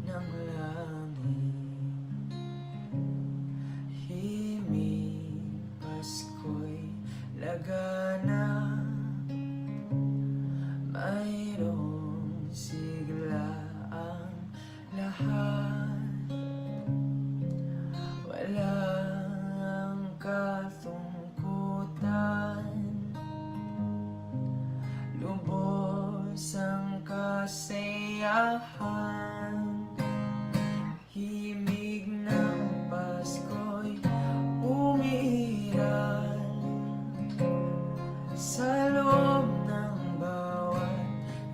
ng langit. Himig Pasko'y lagana, mayroong sigla ang lahat, walang katungkutan, lubos ang kasiyahan. Himig ng Pasko'y umiiral sa loob ng bawat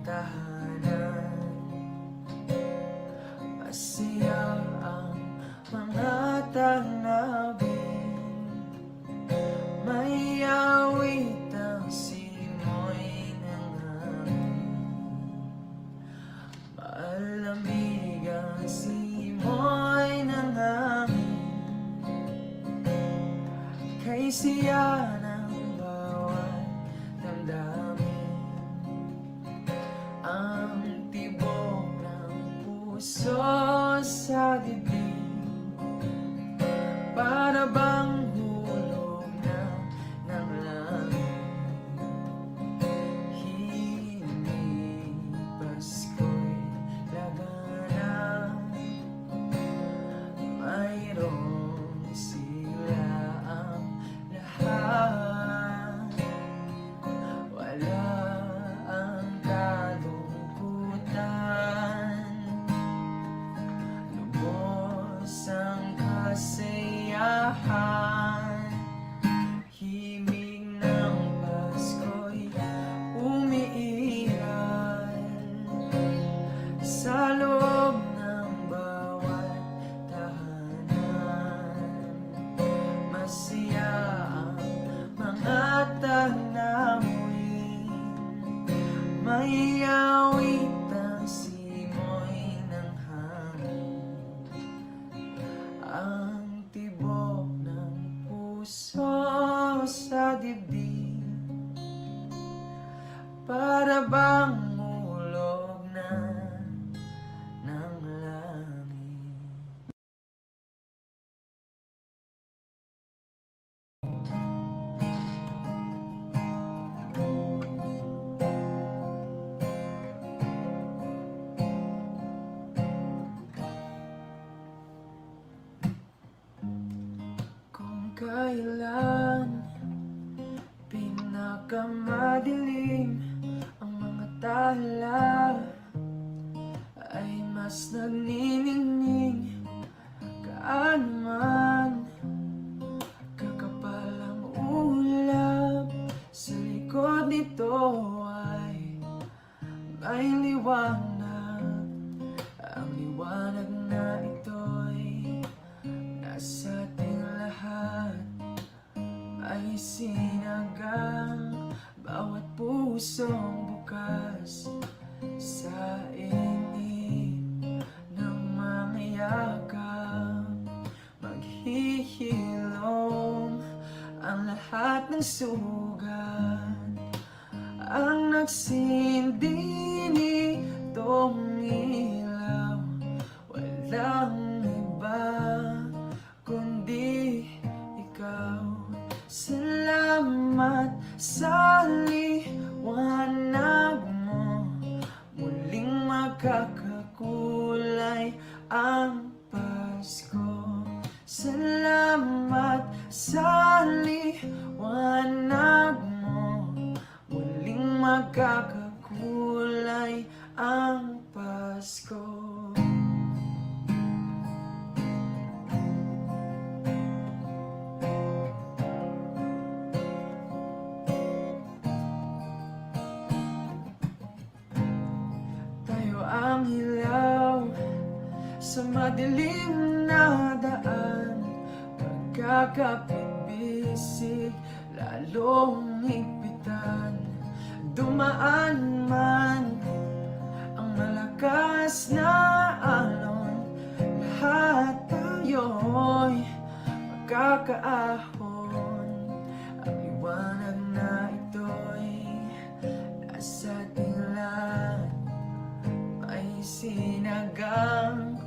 tahanan. Masaya ang mga tanawin, may awit ang simoy ng hangin. Malamig ang simoy ng hangin, kay siya ng bawat damdamin, ang tibok ng puso sa dibdib, para bang hulog na ng langit. Himig Pasko'y lagana, mayroong sila ang lahat, sa dibdib, para bang ulog na ng langit. Kung kailan pinakamadilim ang mga tala, ay mas nagniningning. Gaano man kakapal ang ulap, sa likod nito ay may liwanag. Ang liwanag na ito'y nasa ating lahat, may sinagang bawat pusong bukas sa init ng mga yakap. Maghihilom ang lahat ng sugat, ang nagsindi nitong ilaw. Walang iba kundi ikaw. Salamat sa liwanag mo, muling magkakakulay ang Pasko. Salamat sa liwanag mo, muling magkakakulay ang Pasko. Tayo ang ilaw sa madilim na daan, pagkakapit-bisig lalong higpitan. Dumaan man ang malakas na alon, lahat tayo'y magkakaahon. Ang liwanag na ito'y nasa ating lahat, may sinagang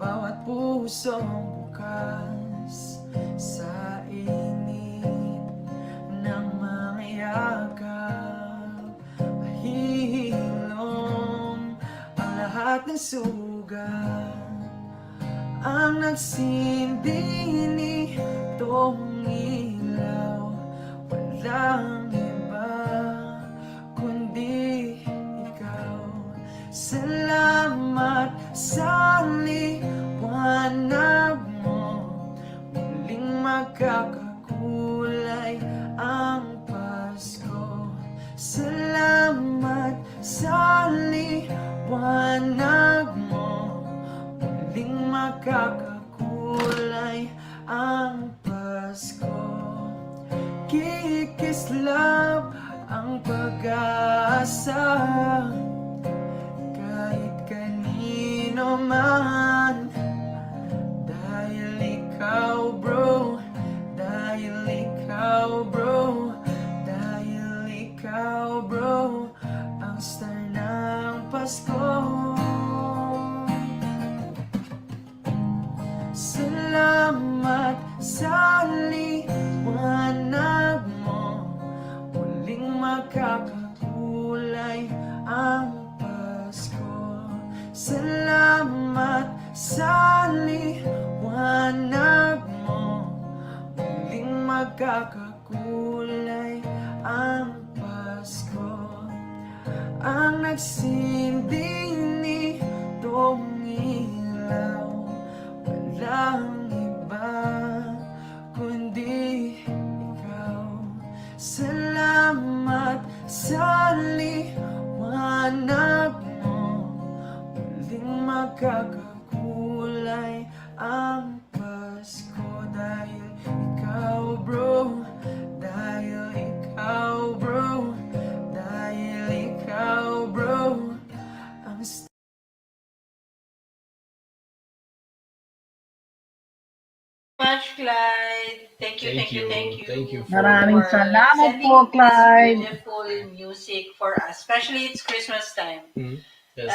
bawat pusong bukas sa init ng mga yakap. Mahihilom ang lahat ng sugat, ang nagsindi nitong ilaw. Walang iba kundi ikaw. Salamat sa liwanag mo, muling magkakakulay ang Pasko. Salamat sa liwanag mo, muling magkakakulay ang Pasko. Kikislap ang pag-asa, kahit kanino man. Dahil ikaw bro, dahil ikaw bro, dahil ikaw bro, ang star ng Pasko. Salamat sa liwanag mo, muling magkakakulay ang Pasko. Salamat sa liwanag mo, muling magkakakulay ang Pasko. Ang nagsindi nitong ilaw, walang iba kundi ikaw. Salamat sa liwanag mo, muling magkakakulay ang Pasko. Dahil ikaw bro, dahil ikaw bro, dahil ikaw bro, ang Much, Clyde. right. Thank you Maraming for salamat po, sending this Clyde. beautiful music for us, especially it's Christmas time. Yes.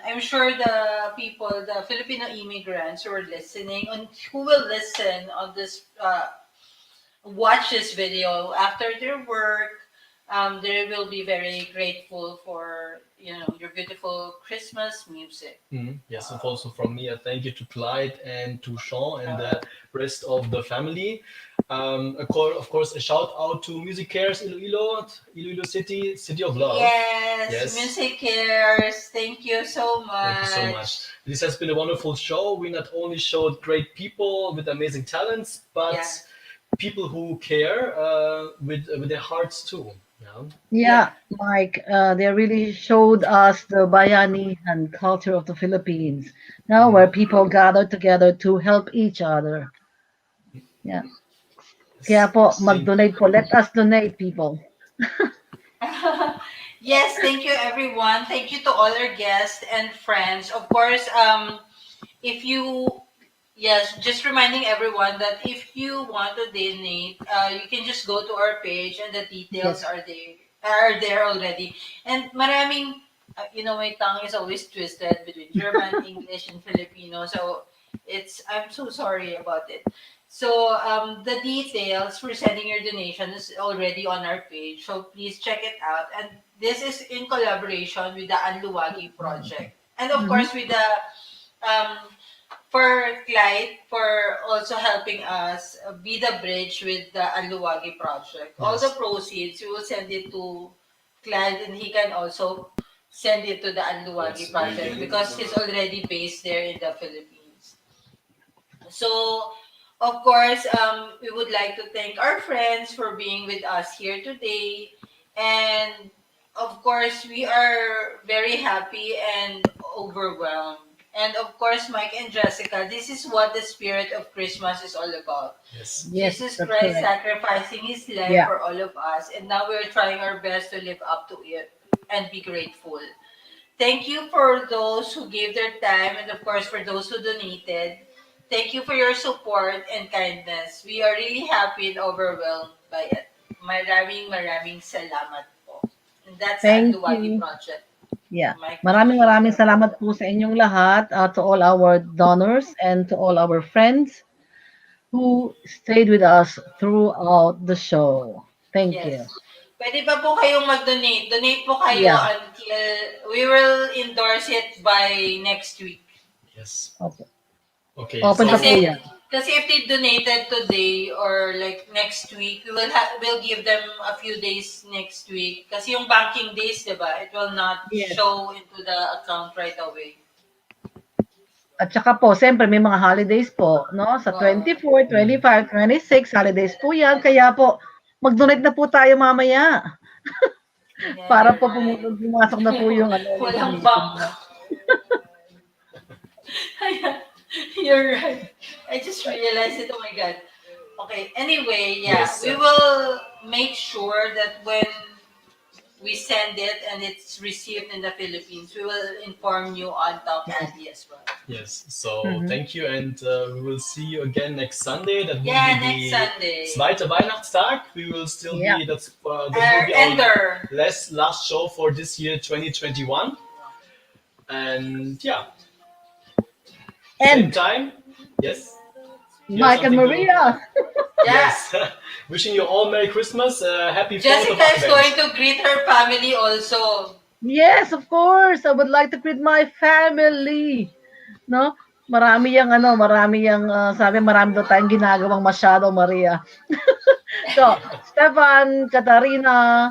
I'm sure the people, the Filipino immigrants who are listening and who will listen on this, watch this video after their work, they will be very grateful for your beautiful Christmas music. Yes, and also from me, a thank you to Clyde and to Sean and the rest of the family. Of course, a shout out to Music Cares Iloilo, Iloilo City, City of Love. Yes, Yes. Music Cares. Thank you so Thank you so much. This has been a wonderful show. We not only showed great people with amazing talents, but Yeah. people who care with their hearts too. Yeah. Yeah, Mike, they really showed us the Bayanihan culture of the Philippines, now where people gather together to help each other. Yeah. Kaya po, mag-donate po. Let us donate, people. Yes, thank you everyone. Thank you to all our guests and friends. Of course, if you yes, just reminding everyone that if you want to donate, you can just go to our page and the details Yes. are there already. And maraming my tongue is always twisted between German, English, and Filipino. So I'm so sorry about it. So the details for sending your donation is already on our page. So please check it out. And this is in collaboration with the Anluwagi Project. And of Mhm. course with the for Clyde for also helping us be the bridge with the Anluwagi Project. All the Yes. proceeds, we will send it to Clyde and he can also send it to the Anluwagi Yes, Project because he's already based there in the Philippines. So, of course, we would like to thank our friends for being with us here today. And of course, we are very happy and overwhelmed. And of course, Mike and Jessica, this is what the spirit of Christmas is all about. Yes. Yes, Jesus that's Christ correct. sacrificing his life Yeah. for all of us. And now we're trying our best to live up to it and be grateful. Thank you for those who gave their time and of course for those who donated. Thank you for your support and kindness. We are really happy and overwhelmed by it. Maraming salamat po. And that's ang Thank Luwagi you. Project. Yeah. Mike. Maraming salamat po sa inyong lahat, to all our donors and to all our friends who stayed with us throughout the show. Thank Yes. you. Pwede pa po kayong mag-donate. Donate po kayo Yeah. until we will endorse it by next week. Yes. Okay. Okay. Open pa po Kasi yan. kasi if they donated today or like next week, we'll give them a few days next week. Kasi yung banking days, 'di ba? It will not Yes. show into the account right away. At saka po, siyempre may mga holidays po, no? Sa Oo. 24, 25, 26, holidays po yan. Kaya po, mag-donate na po tayo mamaya. Yeah, Para you're po right. pumasok na po yung Walang donation bank. na. You're right. I just realized it. Oh my god. Okay. Anyway, yeah, Yes. we will make sure that when we send it and it's received in the Philippines, we will inform you on TalkAlley as well. Yes. So Mhm. thank you, and we will see you again next Sunday. That will Yeah, be next Sunday. Zweite Weihnachtstag. We will still Yeah. be that will be our Ender. last show for this year, 2021. And yeah, same And time. Yes. You have Mike and something to- Maria. Yeah. Yes. Wishing you all Merry Christmas. Happy 4th of Jessica is Advent. going to greet her family also. Yes, of course. I would like to greet my family. No? Marami yang sabi marami daw tayong ginagawang masyado, Maria. So, Stefan, Katarina,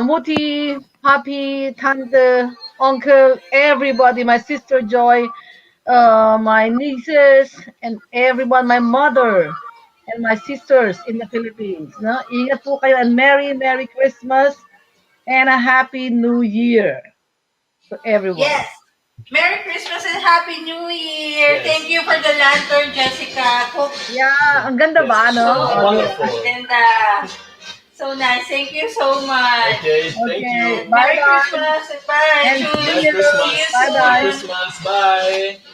Muti, Papi, Tante, Uncle, everybody, my sister Joy, my nieces, and everyone, my mother, and my sisters in the Philippines. No? Ingat po kayo and Merry Christmas and a Happy New Year to everyone. Yes. Merry Christmas and Happy New Year. Yes. Thank you for the lantern, Jessica. Cook. Yeah, ang ganda ba, Yes. no? So, Oh, Wonderful. ganda. So nice. Thank you so much. Okay. Thank Okay. you. Merry Bye-bye. Christmas and bye. And Cheers. see Merry you. Christmas. See you Bye-bye. Merry soon. Christmas. Bye.